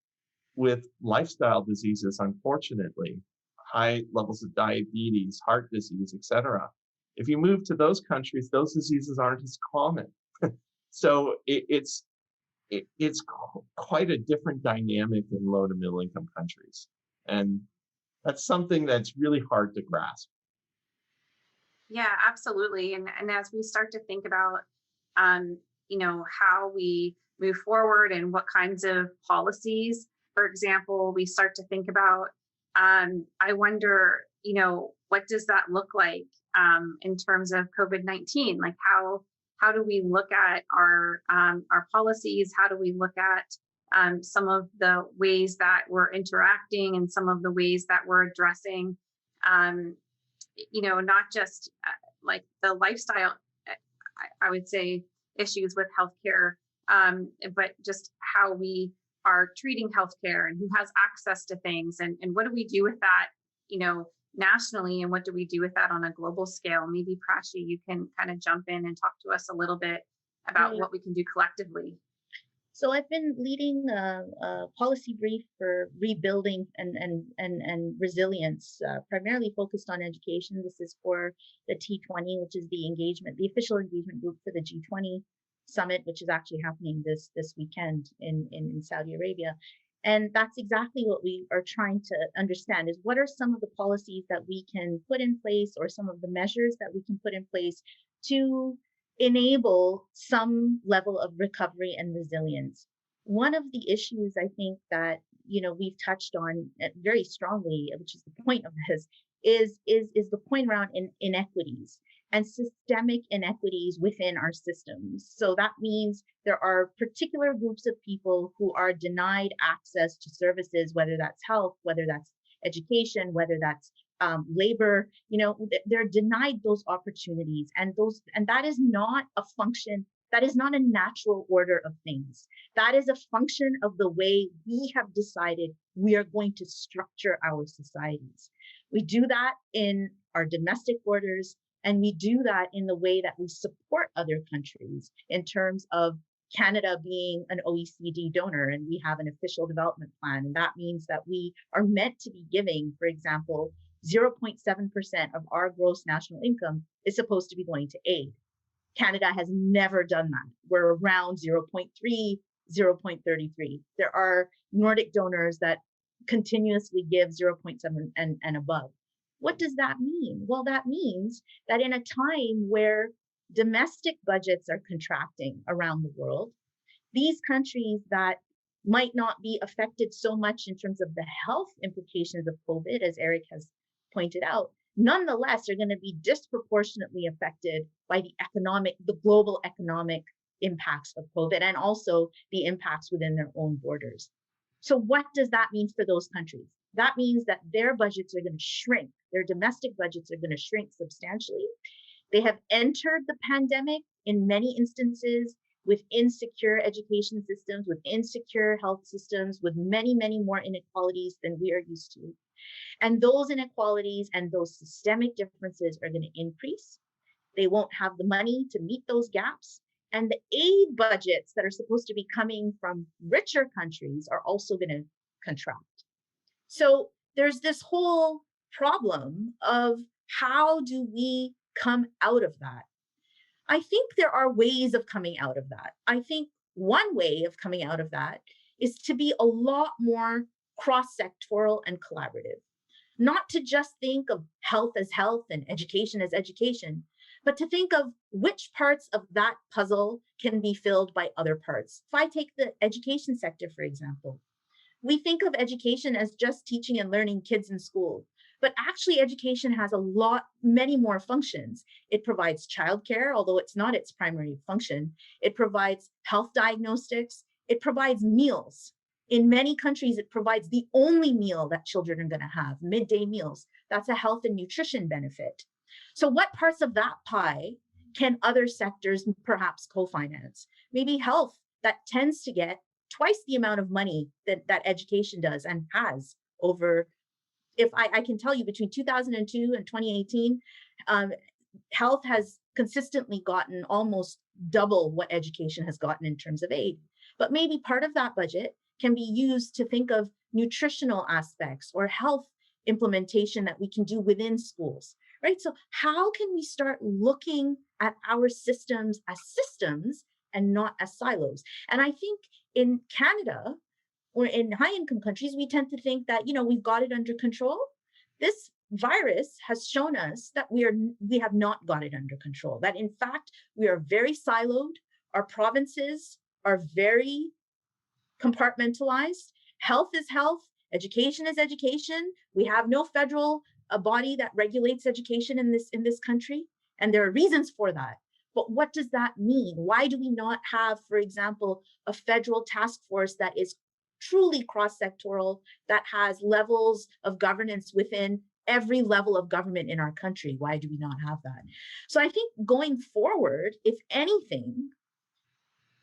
with lifestyle diseases, unfortunately, high levels of diabetes, heart disease, etc. If you move to those countries, those diseases aren't as common. So it's quite a different dynamic in low to middle income countries. And that's something that's really hard to grasp. Yeah, absolutely. And as we start to think about, how we move forward and what kinds of policies, for example, we start to think about, I wonder, what does that look like in terms of COVID-19? Like how do we look at our policies? How do we look at some of the ways that we're interacting and some of the ways that we're addressing, not just like the lifestyle, I would say, issues with healthcare, but just how we are treating healthcare and who has access to things, and what do we do with that, nationally, and what do we do with that on a global scale? Maybe Prashi, you can kind of jump in and talk to us a little bit about what we can do collectively. So I've been leading a policy brief for rebuilding and resilience, primarily focused on education. This is for the T20, which is the official engagement group for the G20 summit, which is actually happening this weekend in Saudi Arabia. And that's exactly what we are trying to understand, is what are some of the policies that we can put in place, or some of the measures that we can put in place to enable some level of recovery and resilience. One of the issues I think that we've touched on very strongly, which is the point of this, is the point around inequities and systemic inequities within our systems. So that means there are particular groups of people who are denied access to services, whether that's health, whether that's education, whether that's labor, they're denied those opportunities, and that is not a function. That is not a natural order of things. That is a function of the way we have decided we are going to structure our societies. We do that in our domestic borders, and we do that in the way that we support other countries in terms of Canada being an OECD donor, and we have an official development plan. And that means that we are meant to be giving, for example, 0.7% of our gross national income is supposed to be going to aid. Canada has never done that. We're around 0.3, 0.33. There are Nordic donors that continuously give 0.7 and above. What does that mean? Well, that means that in a time where domestic budgets are contracting around the world, these countries that might not be affected so much in terms of the health implications of COVID, as Eric has pointed out, nonetheless are going to be disproportionately affected by the global economic impacts of COVID, and also the impacts within their own borders. So what does that mean for those countries? That means that their budgets are going to shrink. Their domestic budgets are going to shrink substantially. They have entered the pandemic in many instances with insecure education systems, with insecure health systems, with many, many more inequalities than we are used to. And those inequalities and those systemic differences are going to increase. They won't have the money to meet those gaps. And the aid budgets that are supposed to be coming from richer countries are also going to contract. So there's this whole problem of how do we come out of that? I think there are ways of coming out of that. I think one way of coming out of that is to be a lot more cross-sectoral and collaborative. Not to just think of health as health and education as education, but to think of which parts of that puzzle can be filled by other parts. If I take the education sector, for example, we think of education as just teaching and learning kids in school, but actually education has many more functions. It provides childcare, although it's not its primary function. It provides health diagnostics. It provides meals. In many countries, it provides the only meal that children are going to have, midday meals. That's a health and nutrition benefit. So what parts of that pie can other sectors perhaps co-finance? Maybe health, that tends to get twice the amount of money that education does and has over, if I can tell you, between 2002 and 2018, health has consistently gotten almost double what education has gotten in terms of aid. But maybe part of that budget can be used to think of nutritional aspects or health implementation that we can do within schools, right? So how can we start looking at our systems as systems and not as silos? And I think in Canada or in high-income countries, we tend to think that, we've got it under control. This virus has shown us that we have not got it under control, that in fact, we are very siloed. Our provinces are very compartmentalized. Health is health. Education is education. We have no federal body that regulates education in this country. And there are reasons for that. But what does that mean? Why do we not have, for example, a federal task force that is truly cross-sectoral, that has levels of governance within every level of government in our country? Why do we not have that? So I think going forward, if anything,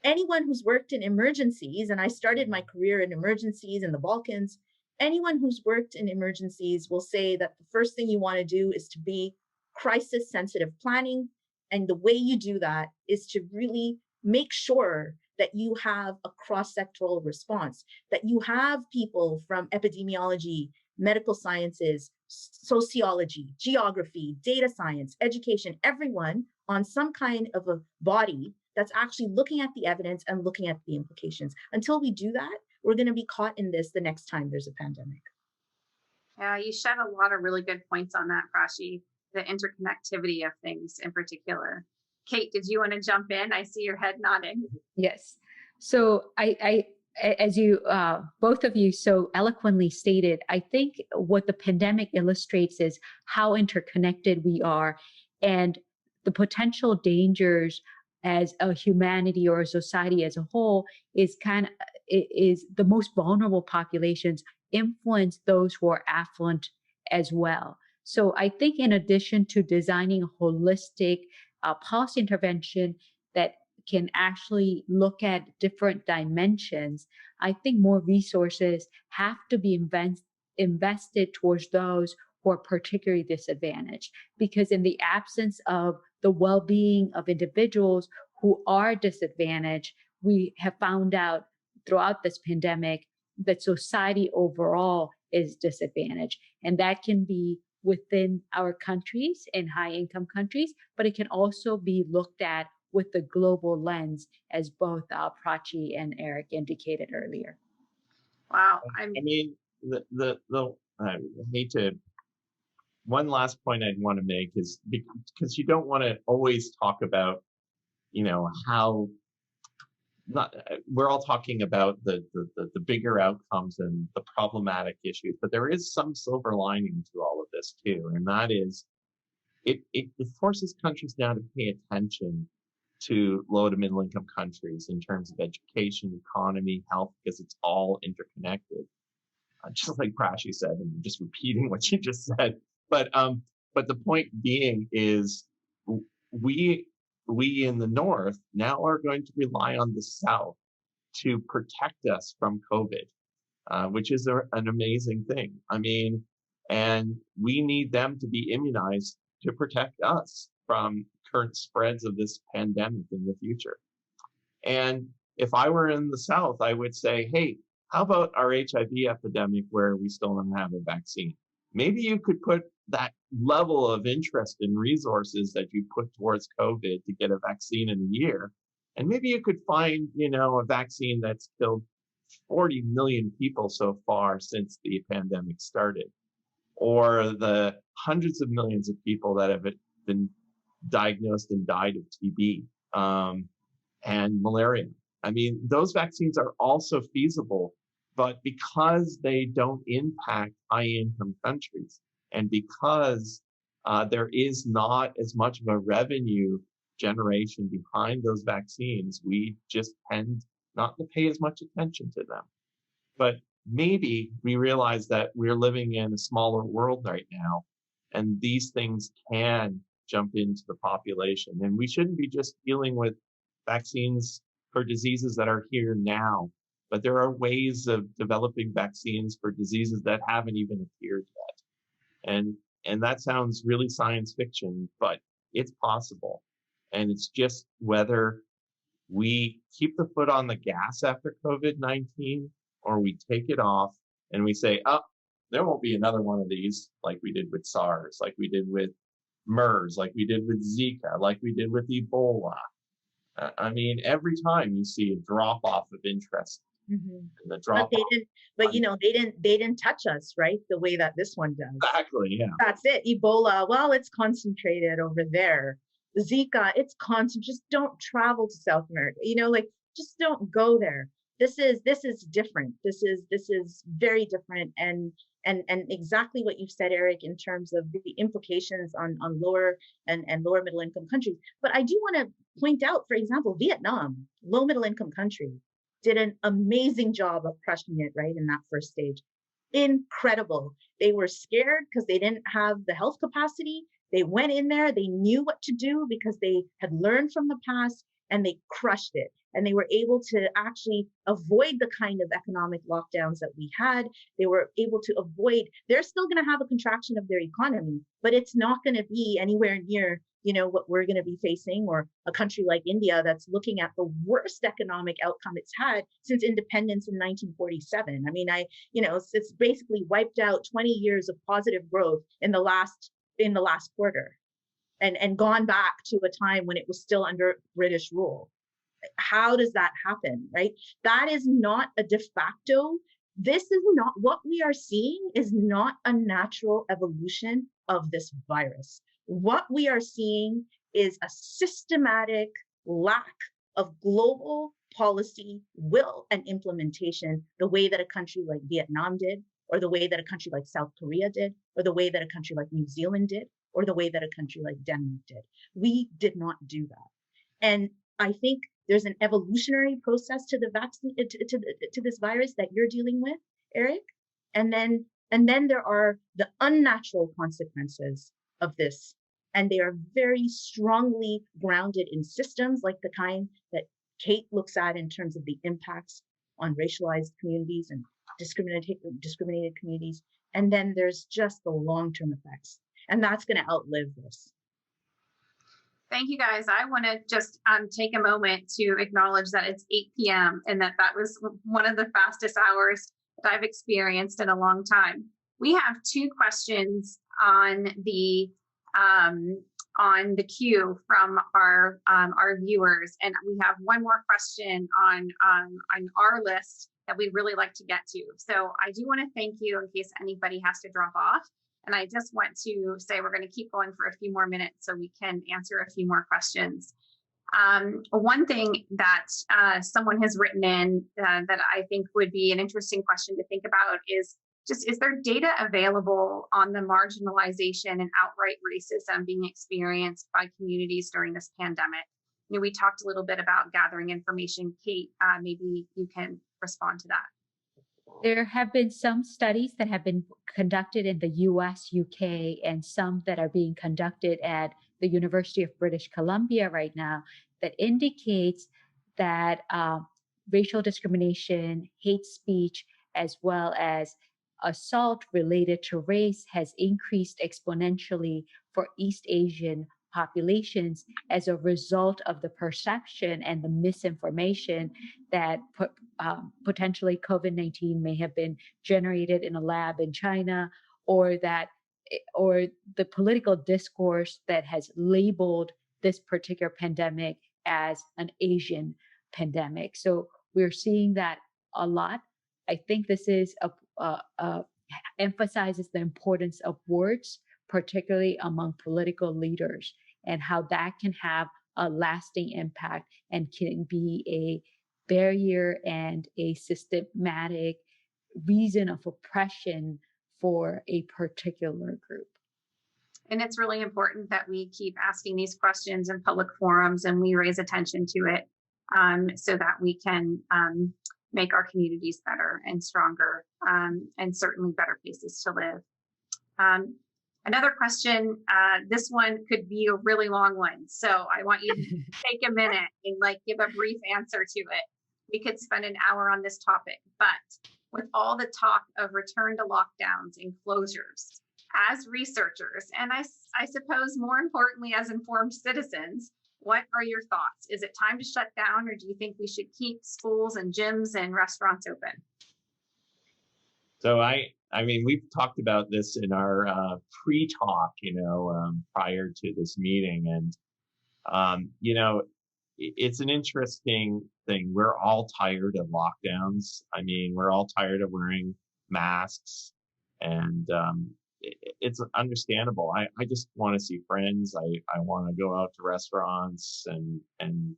anyone who's worked in emergencies, and I started my career in emergencies in the Balkans, anyone who's worked in emergencies will say that the first thing you want to do is to be crisis-sensitive planning. And the way you do that is to really make sure that you have a cross-sectoral response, that you have people from epidemiology, medical sciences, sociology, geography, data science, education, everyone on some kind of a body that's actually looking at the evidence and looking at the implications. Until we do that, we're going to be caught in this the next time there's a pandemic. Yeah, you shed a lot of really good points on that, Prashi, the interconnectivity of things in particular. Kate, did you want to jump in? I see your head nodding. Yes. So I as you both of you so eloquently stated, I think what the pandemic illustrates is how interconnected we are and the potential dangers as a humanity or a society as a whole is the most vulnerable populations influence those who are affluent as well. So I think in addition to designing a holistic policy intervention that can actually look at different dimensions, I think more resources have to be invested towards those who are particularly disadvantaged. Because in the absence of the well-being of individuals who are disadvantaged, we have found out throughout this pandemic that society overall is disadvantaged. And that can be within our countries and high income countries, but it can also be looked at with the global lens, as both Prachi and Eric indicated earlier. Wow. I mean, I hate to. One last point I'd want to make is because you don't want to always talk about, how not we're all talking about the bigger outcomes and the problematic issues, but there is some silver lining to all of this too, and that is it forces countries now to pay attention to low to middle income countries in terms of education, economy, health, because it's all interconnected. Just like Prashi said, and I'm just repeating what you just said. But the point being is we in the North now are going to rely on the South to protect us from COVID, which is an amazing thing. I mean, and we need them to be immunized to protect us from current spreads of this pandemic in the future. And if I were in the South, I would say, hey, how about our HIV epidemic where we still don't have a vaccine? Maybe you could put that level of interest and resources that you put towards COVID to get a vaccine in a year. And maybe you could find, a vaccine that's killed 40 million people so far since the pandemic started, or the hundreds of millions of people that have been diagnosed and died of TB and malaria. I mean, those vaccines are also feasible, but because they don't impact high-income countries, and because there is not as much of a revenue generation behind those vaccines, we just tend not to pay as much attention to them. But maybe we realize that we're living in a smaller world right now, and these things can jump into the population. And we shouldn't be just dealing with vaccines for diseases that are here now, but there are ways of developing vaccines for diseases that haven't even appeared yet. And that sounds really science fiction, but it's possible. And it's just whether we keep the foot on the gas after COVID-19 or we take it off and we say, oh, there won't be another one of these like we did with SARS, like we did with MERS, like we did with Zika, like we did with Ebola. I mean, every time you see a drop off of interest, and the drop But they didn't touch us, right? The way that this one does. Exactly, yeah. That's it. Ebola, well, it's concentrated over there. Zika, it's constant. Just don't travel to South America. Just don't go there. This is different. This is very different, and exactly what you've said, Eric, in terms of the implications on lower and lower middle income countries. But I do want to point out, for example, Vietnam, low middle income country, did an amazing job of crushing it right in that first stage. Incredible. They were scared because they didn't have the health capacity. They went in there, they knew what to do because they had learned from the past, and they crushed it. And they were able to actually avoid the kind of economic lockdowns that we had. They were able to avoid, they're still going to have a contraction of their economy, but it's not going to be anywhere near, what we're going to be facing, or a country like India that's looking at the worst economic outcome it's had since independence in 1947. I mean, it's basically wiped out 20 years of positive growth in the last quarter, and gone back to a time when it was still under British rule. How does that happen, right? That is not a de facto. This is not what we are seeing, is not a natural evolution of this virus. What we are seeing is a systematic lack of global policy will and implementation, the way that a country like Vietnam did, or the way that a country like South Korea did, or the way that a country like New Zealand did, or the way that a country like Denmark did. We did not do that. And I think there's an evolutionary process to the vaccine, to this virus that you're dealing with, Eric. And then there are the unnatural consequences of this. And they are very strongly grounded in systems like the kind that Kate looks at in terms of the impacts on racialized communities and discriminated communities. And then there's just the long-term effects. And that's going to outlive this. Thank you, guys. I want to just take a moment to acknowledge that it's 8 p.m. and that was one of the fastest hours that I've experienced in a long time. We have 2 questions on the queue from our viewers, and we have one more question on our list that we'd really like to get to. So I do want to thank you in case anybody has to drop off. And I just want to say we're going to keep going for a few more minutes so we can answer a few more questions. One thing that someone has written in that I think would be an interesting question to think about is there data available on the marginalization and outright racism being experienced by communities during this pandemic? You know, we talked a little bit about gathering information. Kate, maybe you can respond to that. There have been some studies that have been conducted in the US, UK, and some that are being conducted at the University of British Columbia right now that indicates that racial discrimination, hate speech, as well as assault related to race has increased exponentially for East Asian populations as a result of the perception and the misinformation that potentially COVID-19 may have been generated in a lab in China, or the political discourse that has labeled this particular pandemic as an Asian pandemic. So we're seeing that a lot. I think this is emphasizes the importance of words, particularly among political leaders, and how that can have a lasting impact and can be a barrier and a systematic reason of oppression for a particular group. And it's really important that we keep asking these questions in public forums and we raise attention to it so that we can make our communities better and stronger and certainly better places to live. Another question, this one could be a really long one. So I want you to take a minute and give a brief answer to it. We could spend an hour on this topic, but with all the talk of return to lockdowns and closures, as researchers, and I suppose more importantly, as informed citizens, what are your thoughts? Is it time to shut down, or do you think we should keep schools and gyms and restaurants open? So I mean, we've talked about this in our pre-talk, prior to this meeting, and it's an interesting thing. We're all tired of lockdowns. I mean, we're all tired of wearing masks, and it's understandable. I just want to see friends. I want to go out to restaurants and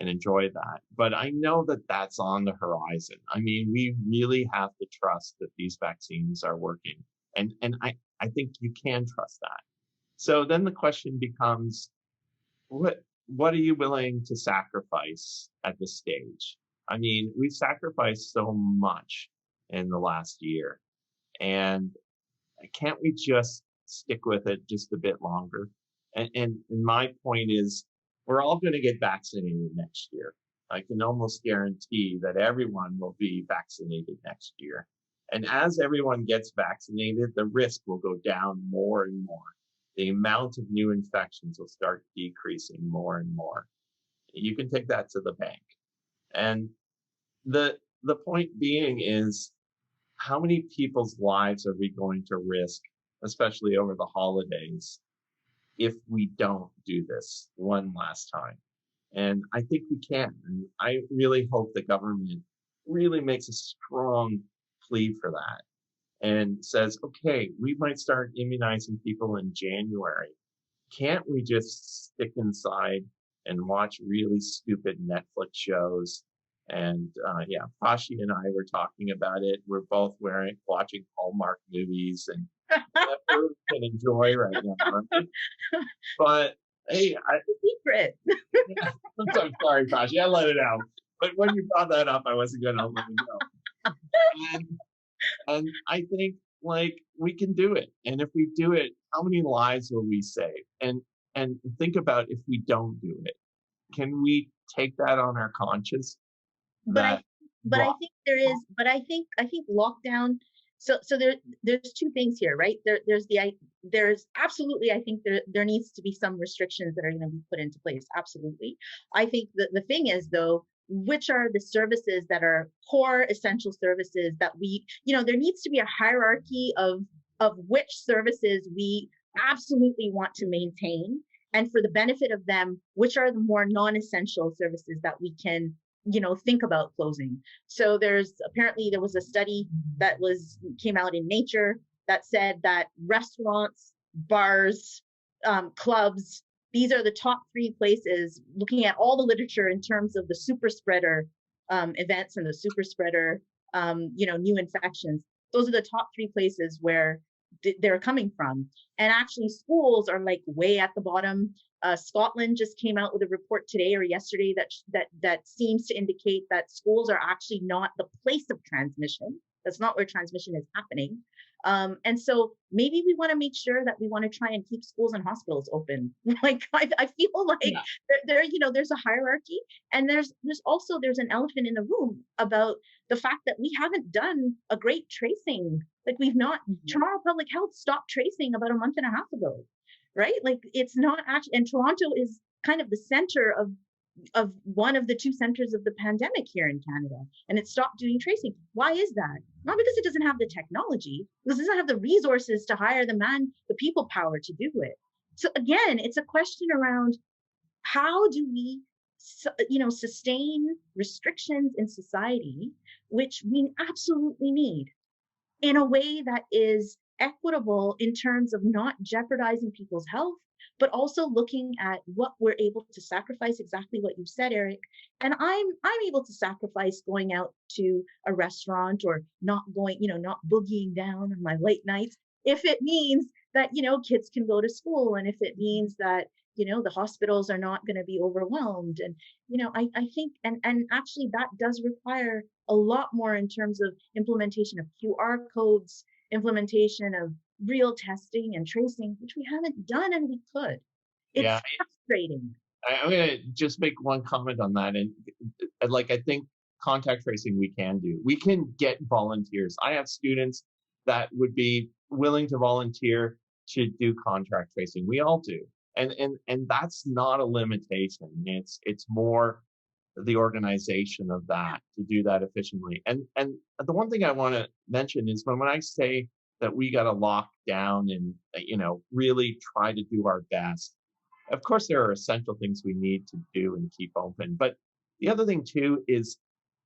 enjoy that. But I know that that's on the horizon. I mean, we really have to trust that these vaccines are working. And I think you can trust that. So then the question becomes, what are you willing to sacrifice at this stage? I mean, we've sacrificed so much in the last year. And can't we just stick with it just a bit longer? And my point is, we're all going to get vaccinated next year. I can almost guarantee that everyone will be vaccinated next year. And as everyone gets vaccinated, the risk will go down more and more. The amount of new infections will start decreasing more and more. You can take that to the bank. And the point being is, how many people's lives are we going to risk, especially over the holidays, if we don't do this one last time? And I think we can. And I really hope the government really makes a strong plea for that and says, okay, we might start immunizing people in January. Can't we just stick inside and watch really stupid Netflix shows? And Pashi and I were talking about it. We're both watching Hallmark movies and whatever we can enjoy right now. But hey, secret. I'm sorry, Pashi, I let it out. But when you brought that up, I wasn't going to let it go. And I think like we can do it. And if we do it, how many lives will we save? And think about if we don't do it. Can we take that on our conscience But I that but I lock think there is but I think lockdown, so there's two things here, right? There's absolutely, I think there needs to be some restrictions that are going to be put into place. Absolutely. I think the thing is though, which are the services that are core essential services that there needs to be a hierarchy of which services we absolutely want to maintain, and for the benefit of them, which are the more non-essential services that we can think about closing. So there was a study that came out in Nature that said that restaurants, bars, clubs, these are the top three places, looking at all the literature in terms of the super spreader events and the super spreader new infections. Those are the top three places where they're coming from. And actually schools are like way at the bottom. Scotland just came out with a report today or yesterday that seems to indicate that schools are actually not the place of transmission. That's not where transmission is happening. And so maybe we want to make sure that we want to try and keep schools and hospitals open. Like I feel like yeah. there's a hierarchy, and there's an elephant in the room about the fact that we haven't done a great tracing. Like we've not. Toronto Public Health stopped tracing about a month and a half ago, right? Like it's not actually, and Toronto is kind of the center of one of the two centers of the pandemic here in Canada, and it stopped doing tracing. Why is that? Not because it doesn't have the technology, because it doesn't have the resources to hire the people power to do it. So again, it's a question around how do we sustain restrictions in society, which we absolutely need, in a way that is equitable in terms of not jeopardizing people's health, but also looking at what we're able to sacrifice, exactly what you said, Eric. And I'm able to sacrifice going out to a restaurant, or not going, not boogieing down on my late nights, if it means that, kids can go to school, and if it means that, the hospitals are not going to be overwhelmed. And, I think, and actually that does require a lot more in terms of implementation of QR codes, implementation of real testing and tracing, which we haven't done, and we could. It's yeah. frustrating. I'm gonna just make one comment on that. And like I think contact tracing we can do. We can get volunteers. I have students that would be willing to volunteer to do contact tracing. We all do. And that's not a limitation. It's more the organization of that to do that efficiently. And the one thing I want to mention is when I say that we got to lock down and really try to do our best. Of course, there are essential things we need to do and keep open. But the other thing too is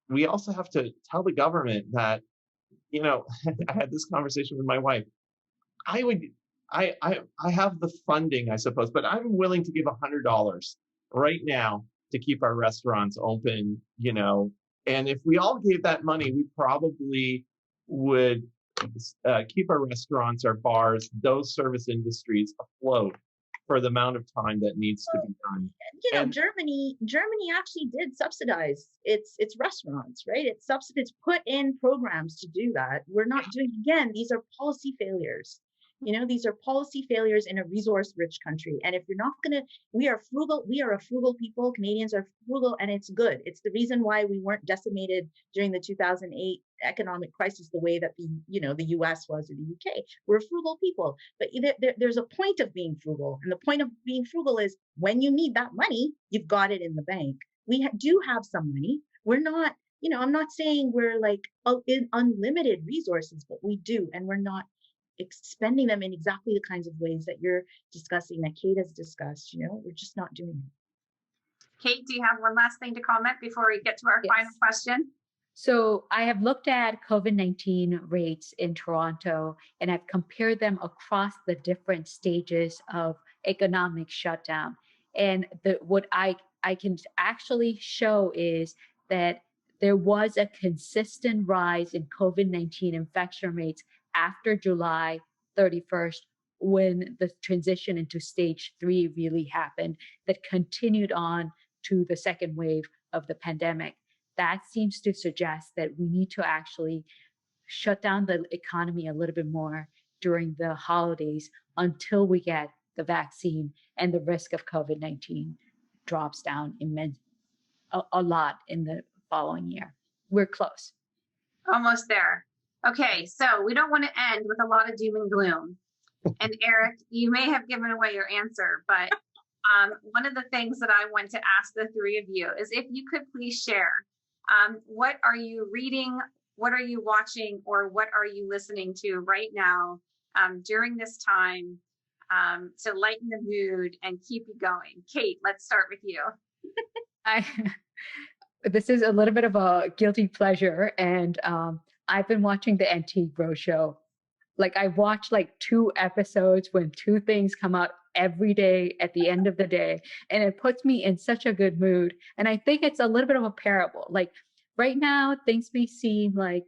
we also have to tell the government that, I had this conversation with my wife. I would, I have the funding, I suppose, but I'm willing to give $100 right now to keep our restaurants open, and if we all gave that money, we probably would keep our restaurants, our bars, those service industries afloat for the amount of time that needs to be done. And Germany actually did subsidize its restaurants, right? It's put in programs to do that. We're not doing, again, these are policy failures. These are policy failures in a resource-rich country. And if you're not going to, we are a frugal people. Canadians are frugal, and it's good. It's the reason why we weren't decimated during the 2008 economic crisis the way that the US was, or the UK. We're a frugal people. But there's a point of being frugal. And the point of being frugal is when you need that money, you've got it in the bank. We do have some money. We're not, I'm not saying we're like in unlimited resources, but we do. And we're not expending them in exactly the kinds of ways that you're discussing, that Kate has discussed. We're just not doing it. Kate, do you have one last thing to comment before we get to our final question? So I have looked at COVID-19 rates in Toronto, and I've compared them across the different stages of economic shutdown. And what I can actually show is that there was a consistent rise in COVID-19 infection rates after July 31st, when the transition into stage 3 really happened, that continued on to the second wave of the pandemic. That seems to suggest that we need to actually shut down the economy a little bit more during the holidays until we get the vaccine and the risk of COVID-19 drops down a lot in the following year. We're close. Almost there. Okay, so we don't want to end with a lot of doom and gloom. And Eric, you may have given away your answer, but one of the things that I want to ask the three of you is if you could please share, what are you reading, what are you watching, or what are you listening to right now during this time to lighten the mood and keep you going? Kate, let's start with you. This is a little bit of a guilty pleasure, and I've been watching the Antique Roadshow. Like I watch like 2 episodes when 2 things come out every day at the end of the day, and it puts me in such a good mood. And I think it's a little bit of a parable. Like right now, things may seem like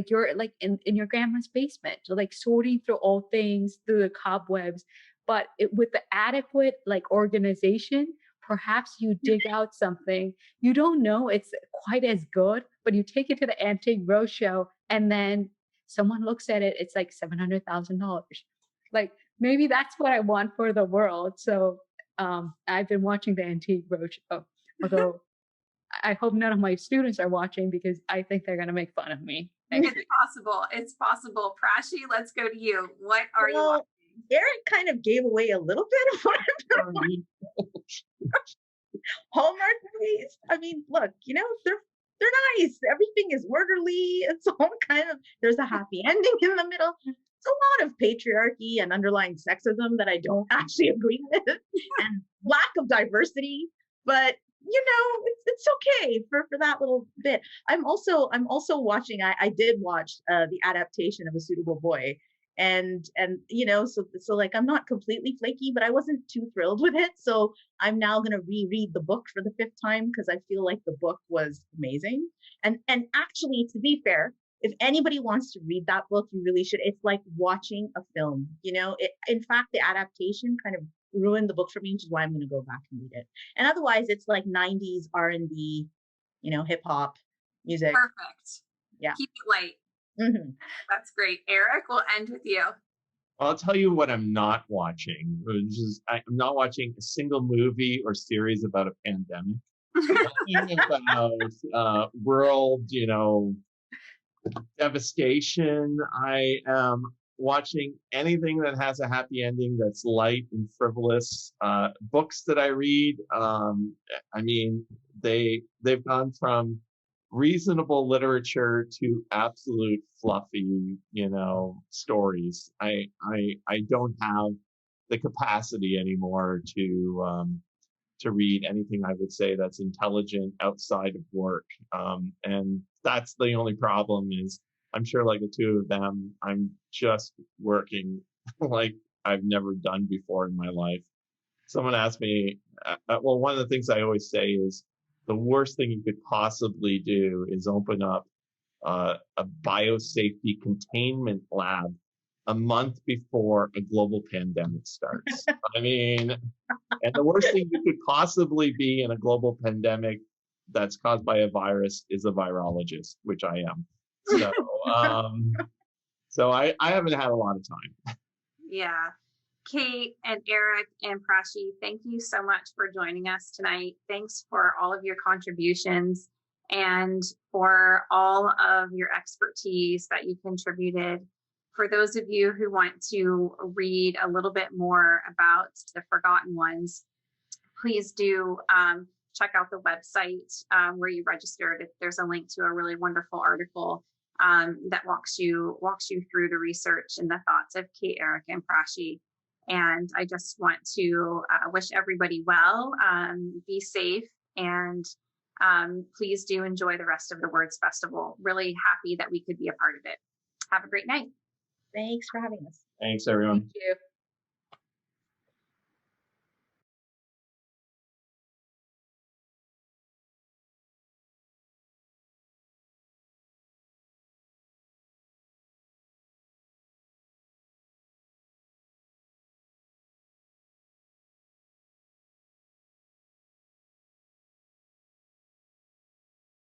you're like in your grandma's basement, like sorting through old things, through the cobwebs. But with the adequate like organization, perhaps you dig out something. You don't know it's quite as good, but you take it to the Antique Roadshow, and then someone looks at it, it's like $700,000. Like maybe that's what I want for the world. So I've been watching the Antique Roadshow, although I hope none of my students are watching because I think they're going to make fun of me. It's possible. It's possible. Prashi, let's go to you. What are you watching? Eric kind of gave away a little bit of what I'm watching. Hallmark movies. I mean, look, they're nice. Everything is orderly. It's all kind of, there's a happy ending in the middle. It's a lot of patriarchy and underlying sexism that I don't actually agree with, and lack of diversity. But it's okay for that little bit. I'm also watching. I did watch the adaptation of A Suitable Boy, and so like I'm not completely flaky, but I wasn't too thrilled with it. So I'm now gonna reread the book for the 5th time because I feel like the book was amazing. And actually, to be fair, if anybody wants to read that book, you really should. It's like watching a film. In fact, the adaptation kind of ruined the book for me, which is why I'm going to go back and read it. And otherwise, it's like 90s R&B, hip hop music. Perfect. Yeah. Keep it light. Mm-hmm. That's great. Eric, we'll end with you. I'll tell you what I'm not watching, which is I'm not watching a single movie or series about a pandemic. About world, devastation. I am watching anything that has a happy ending that's light and frivolous. Books that I read, I mean, they've gone from reasonable literature to absolute fluffy, stories. I don't have the capacity anymore to read anything I would say that's intelligent outside of work. And that's the only problem is I'm sure like the 2 of them, I'm just working like I've never done before in my life. Someone asked me, well, one of the things I always say is the worst thing you could possibly do is open up a biosafety containment lab a month before a global pandemic starts. I mean, and the worst thing you could possibly be in a global pandemic that's caused by a virus is a virologist, which I am. So, so I haven't had a lot of time. Yeah. Kate and Eric and Prashi, thank you so much for joining us tonight. Thanks for all of your contributions and for all of your expertise that you contributed. For those of you who want to read a little bit more about the Forgotten Ones, please do check out the website where you registered. There's a link to a really wonderful article that walks you through the research and the thoughts of Kate, Eric, and Prashi. And I just want to wish everybody well, be safe, and please do enjoy the rest of the Words Festival. Really happy that we could be a part of it. Have a great night. Thanks for having us. Thanks, everyone. Thank you.